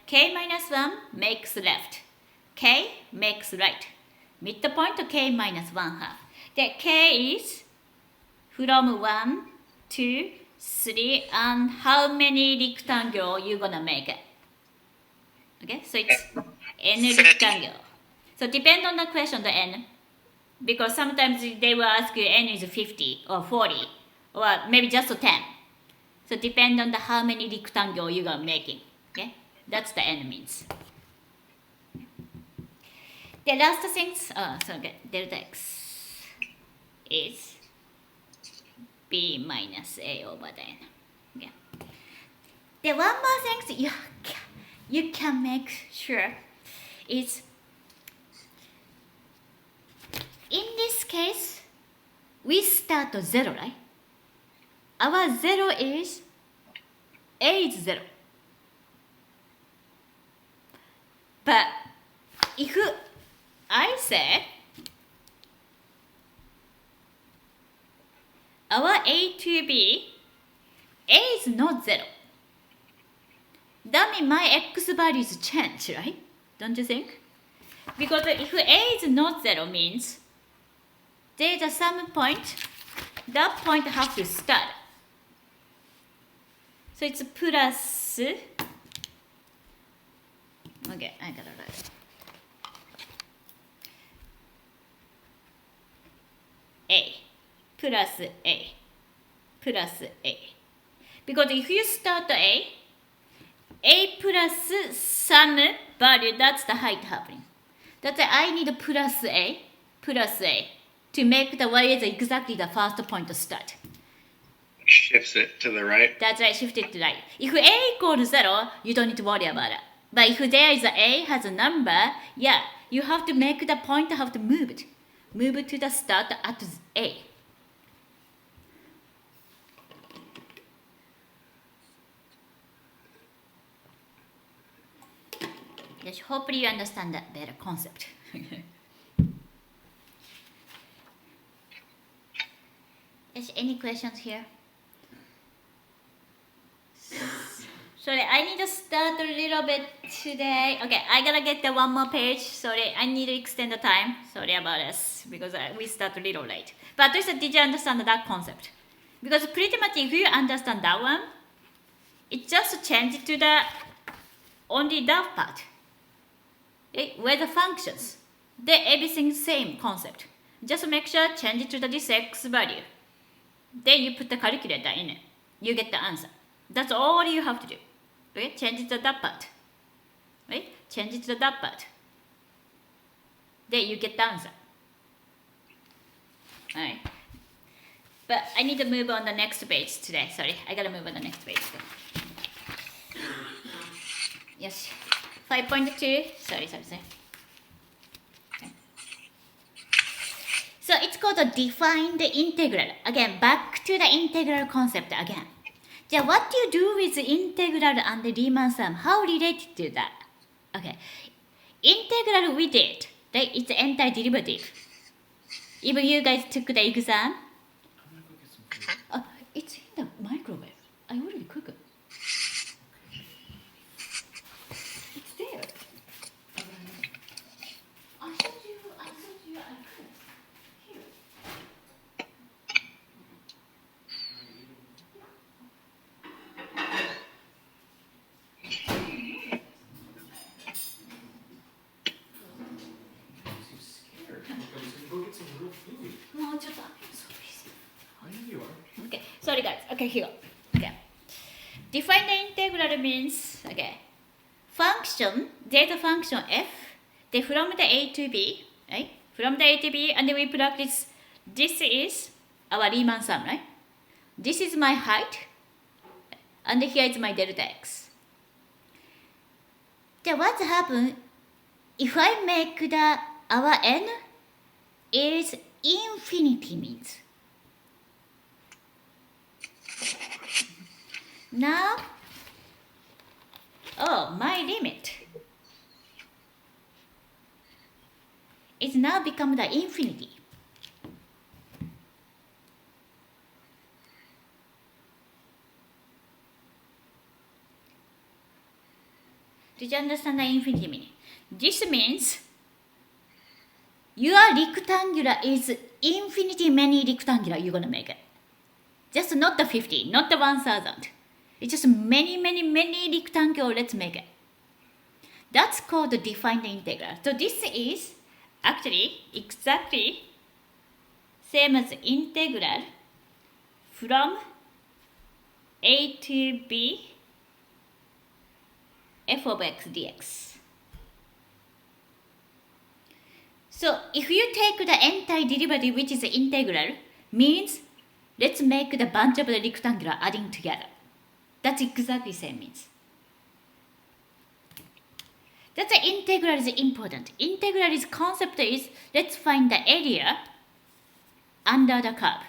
Speaker 2: k minus 1 makes left. K makes right. Midpoint to k minus 1 half. The k is from 1, 2, 3, and how many rectangle you gonna make it? Okay, so it's n rectangle. So depend on the question, the n. Because sometimes they will ask you n is 50 or 40 or maybe just 10. So depend on the how many rectangle you are making. Okay, that's the n means. The last things, so okay, delta x is b minus a over the n. Okay. The one more thing you can make sure is in this case we start at 0, right? Our 0 is a is 0. But if I said our a to b, a is not 0, that means my x values change, right? Don't you think? Because if a is not 0 means there is some point, that point have to start. So it's plus, okay, I gotta write it. A plus A plus A. Because if you start A plus some value, that's the height happening. That's why I need plus A to make the y is exactly the first point to start.
Speaker 4: Shifts it to the right.
Speaker 2: That's right, shift it to right. If A equals 0, you don't need to worry about it. But if there is A has a number, yeah, you have to make the point, have to move it. Move it to the start at A. Yes, hopefully you understand that better concept. any questions here? Sorry, I need to start a little bit today. Okay, I gotta get the one more page. Sorry, I need to extend the time. Sorry about this because we start a little late. But at least did you understand that concept? Because pretty much if you understand that one, it just changes to the only that part. Okay? Where the functions, they everything same concept. Just make sure change it to this x value. Then you put the calculator in it. You get the answer. That's all you have to do. Okay? Change it to that part. Right? Change it to that part. Then you get the answer. Alright. But I need to move on the next page today. Sorry, I gotta move on the next page. Yes. 5.2. Sorry. Okay. So it's called a defined integral. Again, back to the integral concept again. So what do you do with the integral and the Riemann sum? How related to that? Okay. Integral we did, right? It's anti-derivative. Even you guys took the exam. It's in the microwave. I already cooked it. It's there. I told you I could. Here. No, just I'm so busy.
Speaker 1: I know you are.
Speaker 2: Okay, sorry guys. Okay, here. Okay. Define the integral means, okay, function, there's function f, then from the a to b, right? From the a to b, and then we practice, this is our Riemann sum, right? This is my height, and here is my delta x. Then what happens if I make the, our n is infinity means? Now, my limit is now become the infinity. Did you understand the infinity meaning? This means your rectangular is infinity many rectangular you're gonna make it. Just not the 50, not the 1000. It's just many rectangle, let's make it. That's called the defined integral. So this is actually exactly same as integral from a to b f of x dx. So if you take the antiderivative, which is the integral, means let's make the bunch of the rectangular adding together. That's exactly same means. That's the integral is important. Integral is concept is let's find the area under the curve.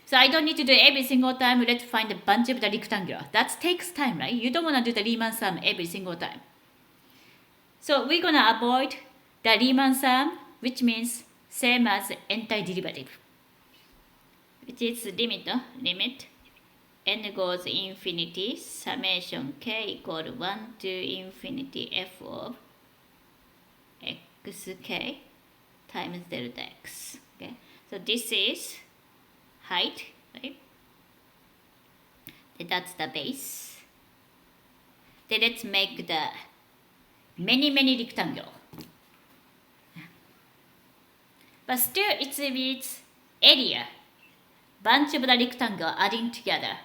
Speaker 2: So I don't need to do every single time. Let's find a bunch of the rectangular. That takes time, right? You don't want to do the Riemann sum every single time. So we're gonna avoid the Riemann sum, which means same as antiderivative, which is limit n goes infinity summation k equal 1 to infinity f of xk times delta x. Okay, so this is height, right? Then that's the base. Then let's make the many rectangle. But still it's with area, bunch of the rectangle adding together.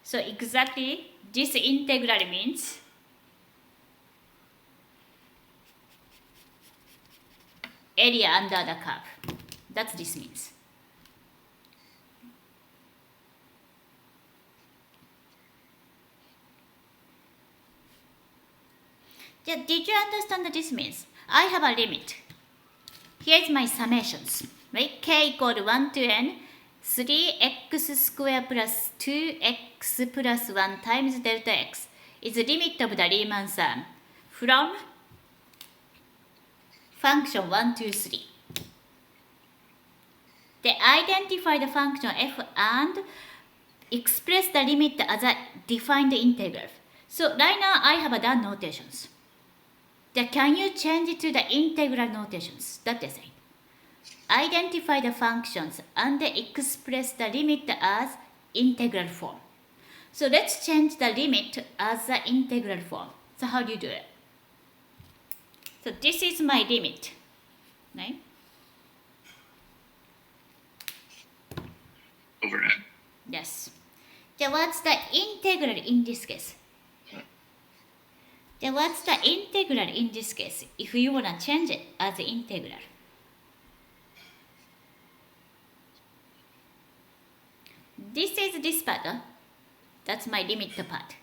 Speaker 2: So exactly this integral means area under the curve. That's this means. Yeah, did you understand what this means? I have a limit. Here's my summations, right? K equal 1 to n, 3x squared plus 2x plus 1 times delta x is the limit of the Riemann sum from function 1, 2, 3. They identify the function f and express the limit as a defined integral. So right now I have done notations. Then can you change it to the integral notations? That is it. Identify the functions and express the limit as integral form. So let's change the limit as the integral form. So how do you do it? So this is my limit, right?
Speaker 4: Over n.
Speaker 2: Yes. Then what's the integral in this case? Then what's the integral in this case if you want to change it as integral? This is this part. That's my limit part.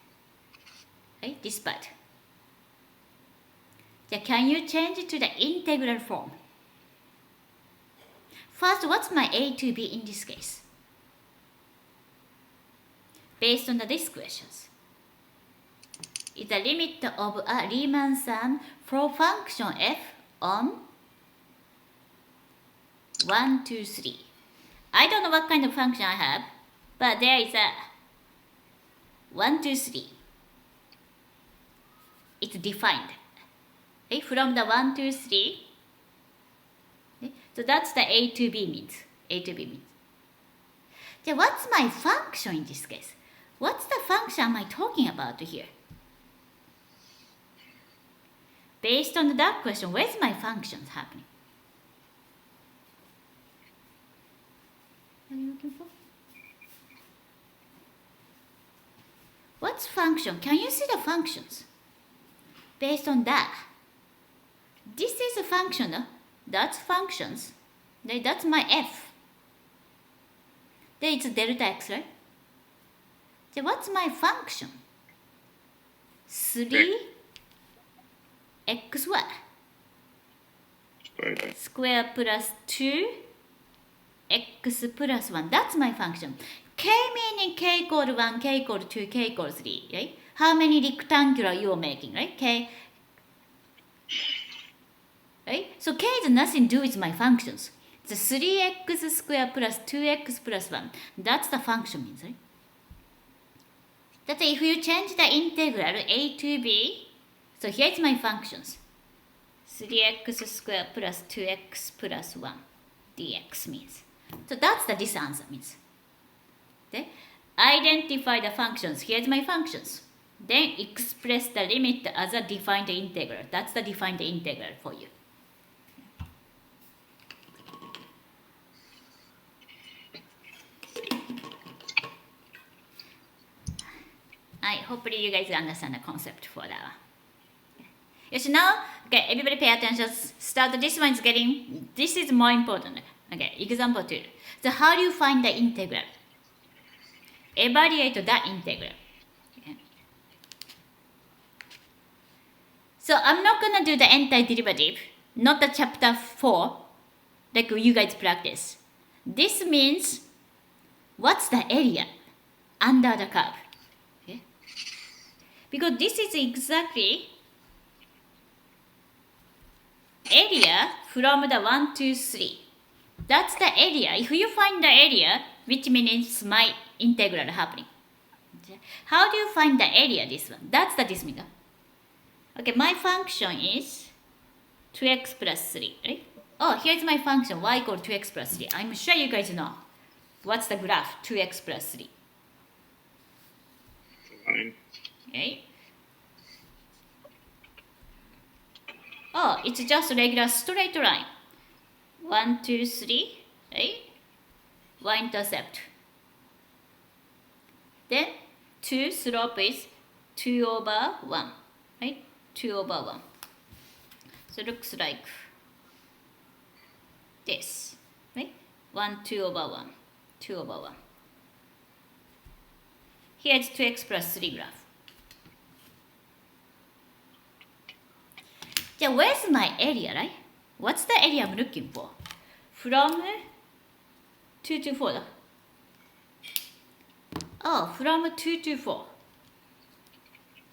Speaker 2: Right? This part. Then can you change it to the integral form? First, what's my a to b in this case? Based on these questions. Is the limit of a Riemann sum for function f on 1, 2, 3. I don't know what kind of function I have, but there is a 1, 2, 3. It's defined. Okay? From the 1, 2, 3. Okay? So that's the a to b means. A to b means. Then what's my function in this case? What's the function am I talking about here? Based on that question, where's my functions happening? What are you looking for? What's function? Can you see the functions? Based on that. This is a function. That's functions. That's my f. Then it's delta x, right? Then what's my function? 3 xy square plus 2 x plus 1. That's my function. K meaning k equal 1, k equal 2, k equal 3, right? How many rectangular you are making, right? K, right? So k has nothing to do with my functions. It's 3x square plus 2x plus 1. That's the function means, right? That's if you change the integral a to b, so here's my functions. 3x squared plus 2x plus 1 dx means. So that's the this answer means. Okay? Identify the functions. Here's my functions. Then express the limit as a defined integral. That's the defined integral for you. Hopefully you guys understand the concept for that one. Yes, now, okay, everybody pay attention. Start, this one is getting, this is more important. Okay, example 2. So how do you find the integral? Evaluate that integral. Okay. So I'm not going to do the antiderivative, not the chapter 4, like you guys practice. This means, what's the area under the curve? Okay. Because this is exactly area from the 1, 2, 3. That's the area. If you find the area, which means my integral happening. How do you find the area, this one? That's the this mean. Okay, my function is 2x plus 3, right? Oh, here's my function, y equal 2x plus 3. I'm sure you guys know. What's the graph? 2x plus 3.
Speaker 4: Fine.
Speaker 2: Okay. Oh, it's just a regular straight line. 1, 2, 3, right? Y-intercept. Then 2 slope is 2 over 1, right? 2 over 1. So it looks like this, right? 1, 2 over 1, 2 over 1. Here's 2x plus 3 graph. Then where's my area, right? What's the area I'm looking for? From 2 to 4. Oh, from 2 to 4.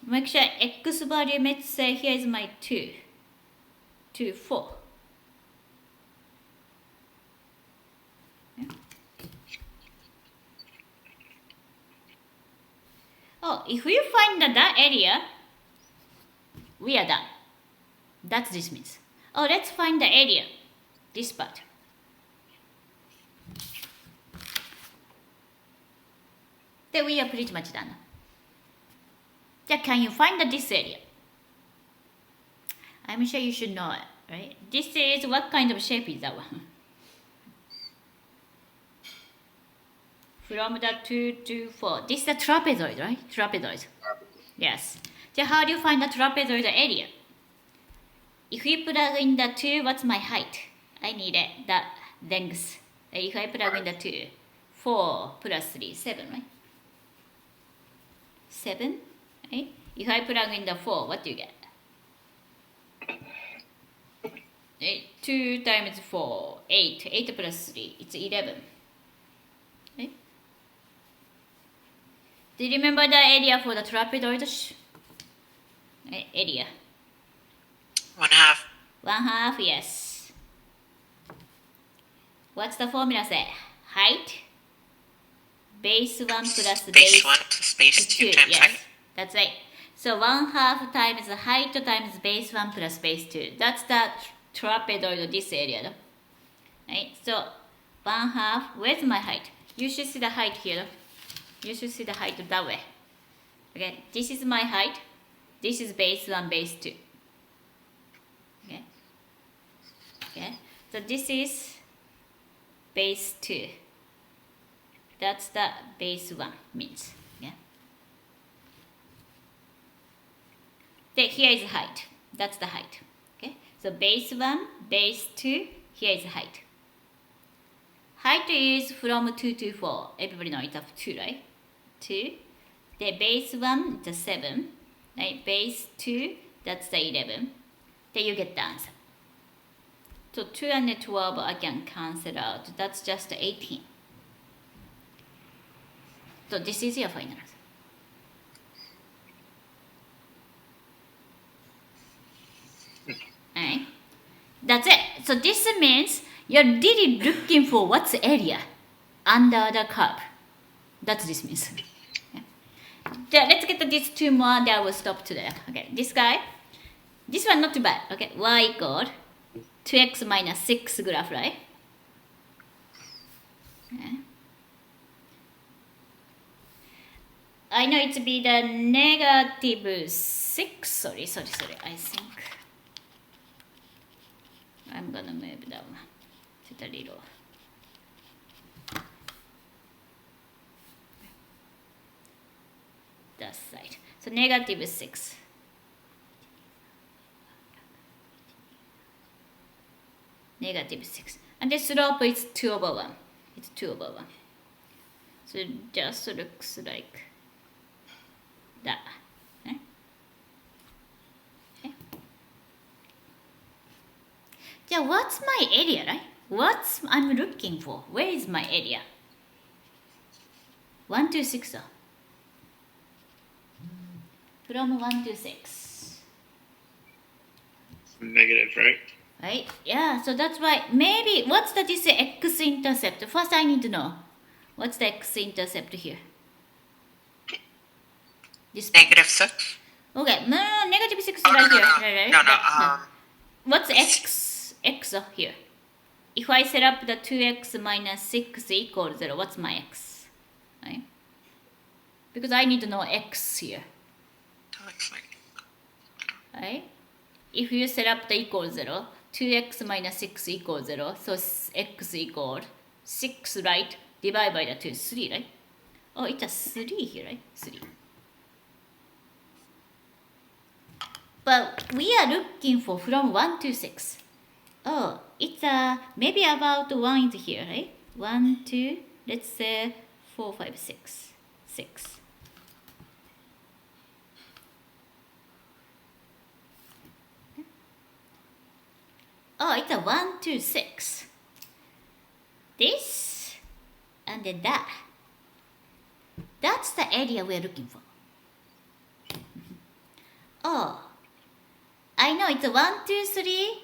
Speaker 2: Make sure x value, let's say here is my 2 to 4. Yeah. Oh, if we find that area, we are done. That's this means. Oh, let's find the area. This part. Then we are pretty much done. Then can you find this area? I'm sure you should know it, right? This is what kind of shape is that one? From the 2 to 4. This is a trapezoid, right? Trapezoid. Yes. So how do you find the trapezoid area? If we plug in the 2, what's my height? I need it, the length. If I plug in the 2, 4 plus 3, 7, right? 7, right? If I plug in the 4, what do you get? 2 times 4, 8. 8 plus 3, it's 11. Right? Do you remember the area for the trapezoid? Area.
Speaker 6: 1/2.
Speaker 2: 1/2, yes. What's the formula say? Height? Base 1 plus
Speaker 6: Base 1 plus base 2 times
Speaker 2: yes.
Speaker 6: height.
Speaker 2: That's right. So 1/2 times height times base 1 plus base 2. That's the trapezoid, this area. Though. Right? So 1/2, where's my height? You should see the height here. You should see the height that way. Okay, this is my height. This is base 1, base 2. Okay. Okay. So this is base 2. That's the base 1 means. Yeah. Then here is height. That's the height. Okay. So base 1, base 2, here is height. Height is from 2 to 4. Everybody knows it's up 2, right? 2. The base 1 is 7. Right? Base 2, that's the 11. Then you get the answer. So 2 and 12 I can cancel out. That's just 18. So this is your final answer. Alright. That's it. So this means you're really looking for what's the area under the curve. That's this means. Okay. Yeah, let's get these 2 more, then I will stop today. Okay, this guy. This one not too bad. Okay, y equal 2x minus 6 graph, right? Okay. I know it's be the negative 6. Sorry. I think I'm gonna move that one to the little. That side. So negative 6. Negative 6. And the slope is 2 over 1. It's 2 over 1. So it just looks like that. Okay? Okay. Yeah, what's my area, right? What's I'm looking for? Where is my area? 1 to 6. From 1 to 6.
Speaker 4: Negative, right?
Speaker 2: Right? Yeah, so that's why maybe what's the this x-intercept? First I need to know. What's the x-intercept here? This part.
Speaker 6: Negative 6?
Speaker 2: Okay, no, negative 6
Speaker 6: Oh,
Speaker 2: right
Speaker 6: no,
Speaker 2: here.
Speaker 6: no.
Speaker 2: Right.
Speaker 6: No.
Speaker 2: What's x here? If I set up the 2x minus 6 equals 0, what's my x? Right? Because I need to know x here. Right? If you set up the equal 0, 2x minus 6 equals 0, so x equals 6, right? Divide by the 2, 3, right? Oh, it's a 3 here, right? 3. But we are looking for from 1 to 6. Oh, it's maybe about 1 is here, right? 1, 2, let's say 4, 5, 6. 6. Oh, it's a 1 to 6. This and then that. That's the area we're looking for. Oh, I know it's a 1, 2, 3.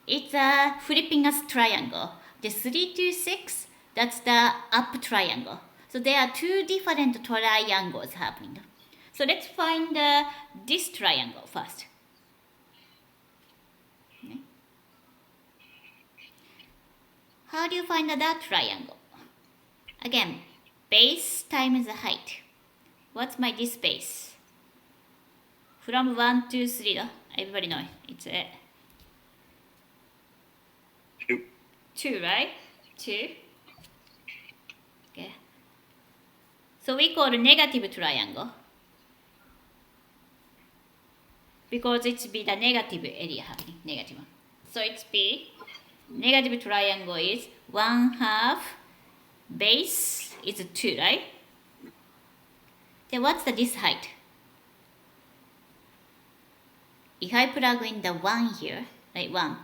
Speaker 2: It's a flipping us triangle. The 3 to 6, that's the up triangle. So there are 2 different triangles happening. So let's find this triangle first. Okay. How do you find that triangle? Again, base times the height. What's my this base? From 1 to 3, everybody know it's a
Speaker 4: 2.
Speaker 2: 2, right? 2. Okay. So we call it negative triangle because it's be the negative area happening, negative one. So it's be negative triangle is 1/2 base is 2, right? Then what's this height? If I plug in the 1 here, like 1.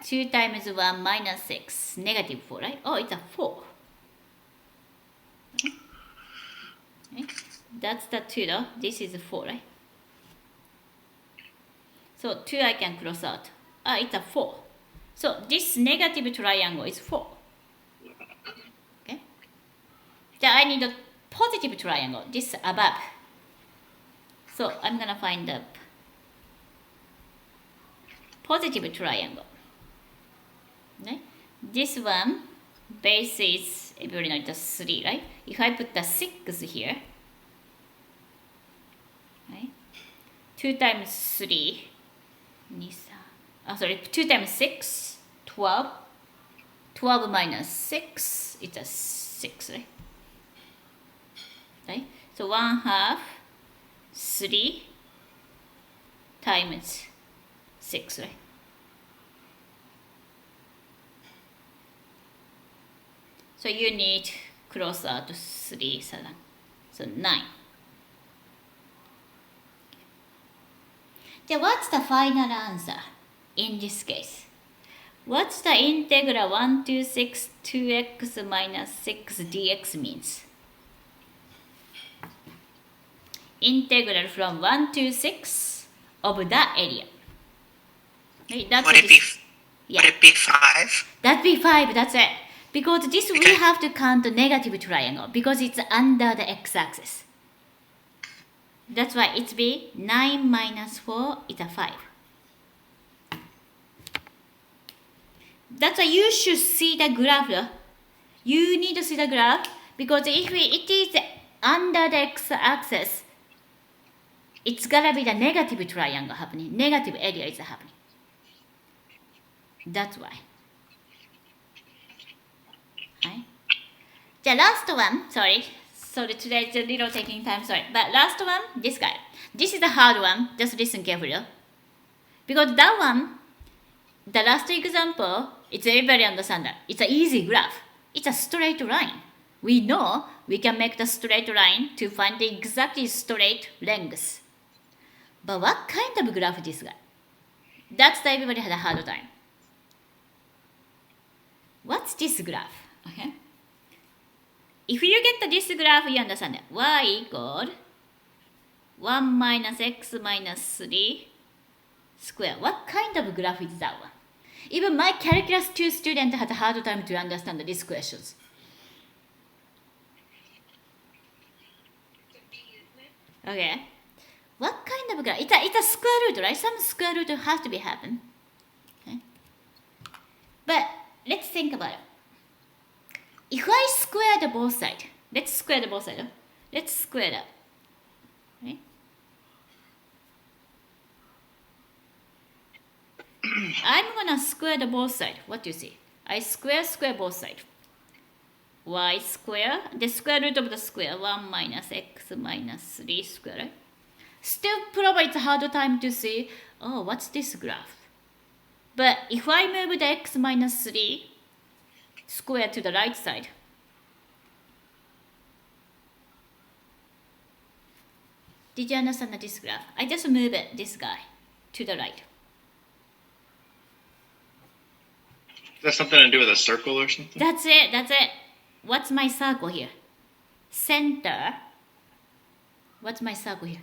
Speaker 2: 2 times 1 minus 6, negative 4, right? Oh, it's a 4. Okay. That's the 2, though. This is 4, right? So 2 I can cross out. Ah, it's a 4. So this negative triangle is 4. Okay? Then I need a positive triangle, this above. So I'm gonna find the positive triangle. Okay? This one, base is, everybody knows it's 3, right? If I put the 6 here, right? 2 times 3, 2 times 6, 12. 12 minus 6, it's a 6, right? Right? So 1/2, 3 times 6, right? So you need cross out 3, 7. So 9. Then what's the final answer in this case? What's the integral 1 to 6 2x minus 6 dx means? Integral from 1 to 6 of that area. Okay, that's
Speaker 6: Would it be?
Speaker 2: yeah.
Speaker 6: Would it be 5?
Speaker 2: That'd be 5, that's it. Because this we
Speaker 6: Okay.
Speaker 2: have to count the negative triangle because it's under the x-axis. That's why it's be 9 minus 4 is a 5. That's why you should see the graph. You need to see the graph because if it is under the x-axis, it's gonna be the negative triangle happening. Negative area is happening. That's why. Right? The last one, sorry. So today it's a little taking time, sorry. But last one, this guy. This is the hard one. Just listen carefully. Because that one, the last example, it's everybody understand that. It's an easy graph. It's a straight line. We know we can make the straight line to find the exactly straight length. But what kind of graph this guy? That's the everybody had a hard time. What's this graph? Okay. If you get this graph, you understand that y equal 1 minus x minus 3 square. What kind of graph is that one? Even my calculus 2 student had a hard time to understand these questions. Okay. What kind of graph? It's a square root, right? Some square root has to be happen. Okay. But let's think about it. If I square the both sides, let's square the both sides. Let's square that. Okay. I'm gonna square the both sides. What do you see? I square both sides. Y square, the square root of the square, 1 minus x minus 3 square, right? Still probably it's a hard time to see, oh, what's this graph? But if I move the x minus 3 square to the right side, did you understand this graph? I just move it, this guy to the right.
Speaker 4: Does that something to do with a circle or something?
Speaker 2: That's it, that's it. What's my circle here? Center. What's my circle here?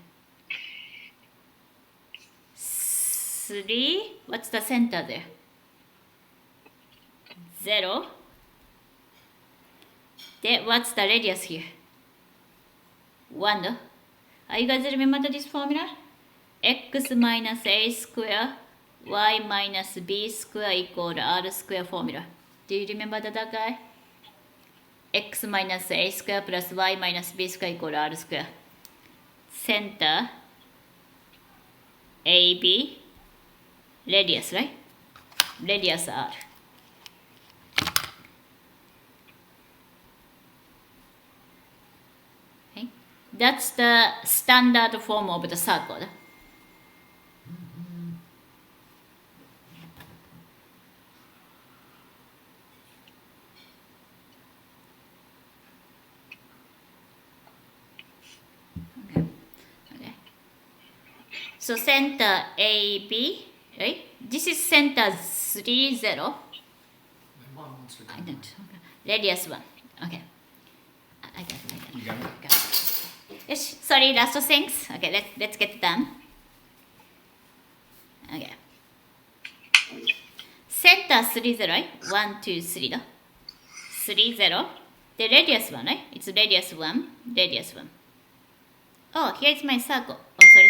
Speaker 2: 3. What's the center there? 0. Then what's the radius here? 1 though. Are you guys remember this formula? X minus a square y minus b square equal r square formula. Do you remember that guy? X minus a square plus y minus b square equal r square. Center AB, radius, right? Radius r. Okay. That's the standard form of the circle. So center AB, right? This is center 3, 0. I don't. Okay. Radius 1. Okay. I got it.
Speaker 1: You got it?
Speaker 2: Got it. Yes, sorry, last things. Okay, let's get done. Okay. Center 3, 0, right? 1, 2, 3. 3, 0. The radius 1, right? It's radius 1, radius 1. Oh, here is my circle. Oh, sorry.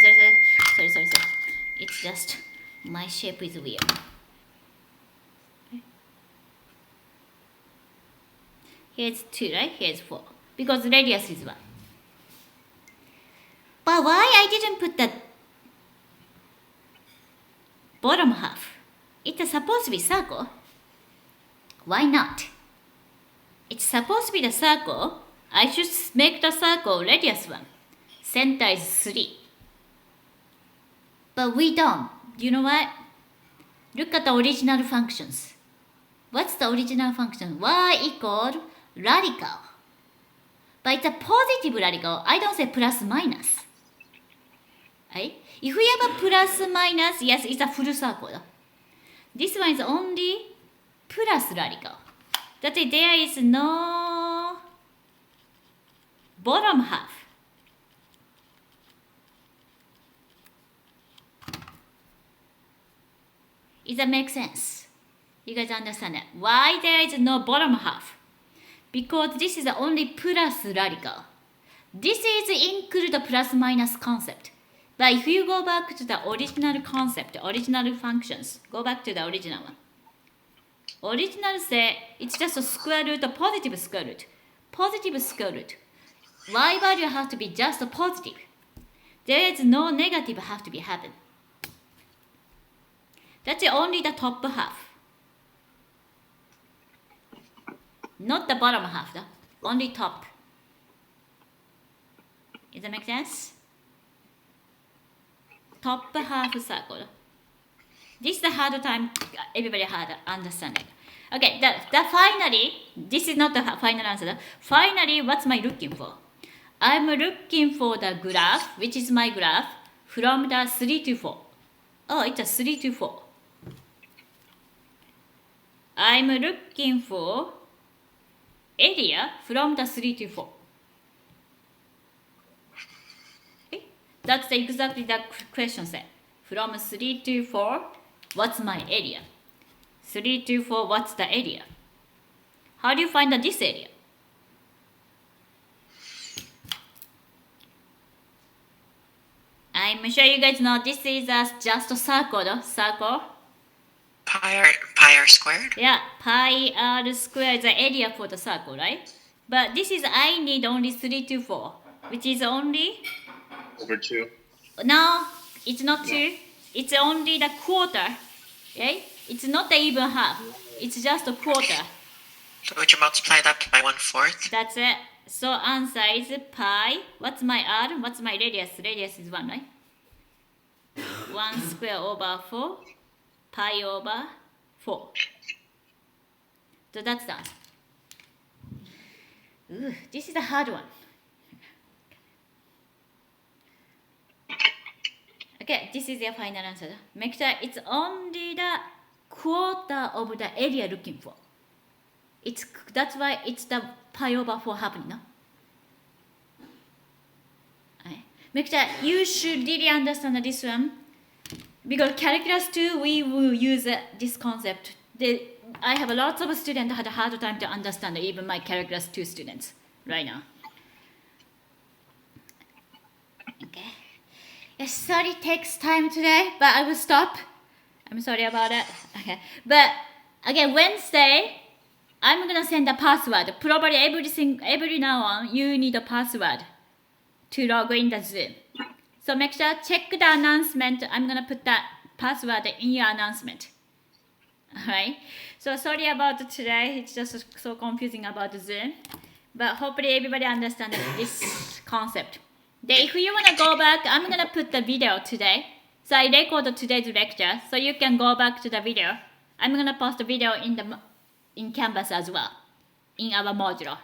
Speaker 2: It's just my shape is weird. Okay. Here's 2, right? Here's 4. Because radius is 1. But why I didn't put the bottom half? It's supposed to be circle. Why not? It's supposed to be the circle. I should make the circle radius 1. Center is 3. But we don't. You know what? Look at the original functions. What's the original function? Y equal radical. But it's a positive radical. I don't say plus minus. Right? If we have a plus minus, yes, it's a full circle. This one is only plus radical. That is, there is no bottom half. Does that make sense? You guys understand that? Why there is no bottom half? Because this is only plus radical. This is include the plus minus concept. But if you go back to the original concept, original functions, go back to the original one. Original say it's just a square root, a positive square root. Positive square root. Y value has to be just a positive. There is no negative have to be happen. That's only the top half. Not the bottom half, though. Only top. Does that make sense? Top half circle. This is the hard time everybody had understanding. Okay, the finally, this is not the final answer. Finally, what's my looking for? I'm looking for the graph, which is my graph, from the 3 to 4. Oh, it's a 3 to 4. I'm looking for area from the 3 to 4. Okay? That's exactly the question set. From 3 to 4, what's my area? 3 to 4, what's the area? How do you find this area? I'm sure you guys know this is just a circle, though. Circle.
Speaker 6: Pi r squared.
Speaker 2: Yeah, pi r squared is the area for the circle, right? But this is, I need only 3 to 4, which is only,
Speaker 4: Over 2.
Speaker 2: no, it's not 2. It's only the quarter, okay? It's not the even half. It's just a quarter.
Speaker 6: So would you multiply that by 1/4?
Speaker 2: That's it. So answer is pi. What's my r? What's my radius? Radius is 1, right? 1 square over 4. Pi over 4. So that's the answer. Ooh, this is a hard one. Okay, this is your final answer. Make sure it's only the quarter of the area looking for. That's why it's the pi over 4 happening. No? Right. Make sure you should really understand this one. Because calculus 2, we will use this concept. I have lots of students who had a hard time to understand, even my calculus 2 students right now. Yes, sorry, takes time today, but I will stop. I'm sorry about it. Okay, but again, Wednesday, I'm gonna send a password. Probably every now on, you need a password to log in the Zoom. So make sure check the announcement. I'm gonna put that password in your announcement. Alright. So sorry about today. It's just so confusing about the Zoom, but hopefully everybody understands this concept. Then if you wanna go back, I'm gonna put the video today. So I recorded today's lecture, so you can go back to the video. I'm gonna post the video in Canvas as well, in our module.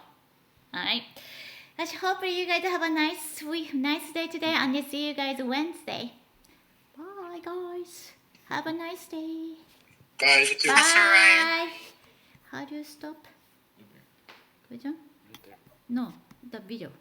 Speaker 2: Alright. Hopefully you guys have a nice day today, and I see you guys Wednesday. Bye guys. Have a nice day.
Speaker 4: Bye. You too.
Speaker 2: Bye.
Speaker 6: Professor Ryan.
Speaker 2: How do you stop? No, the video.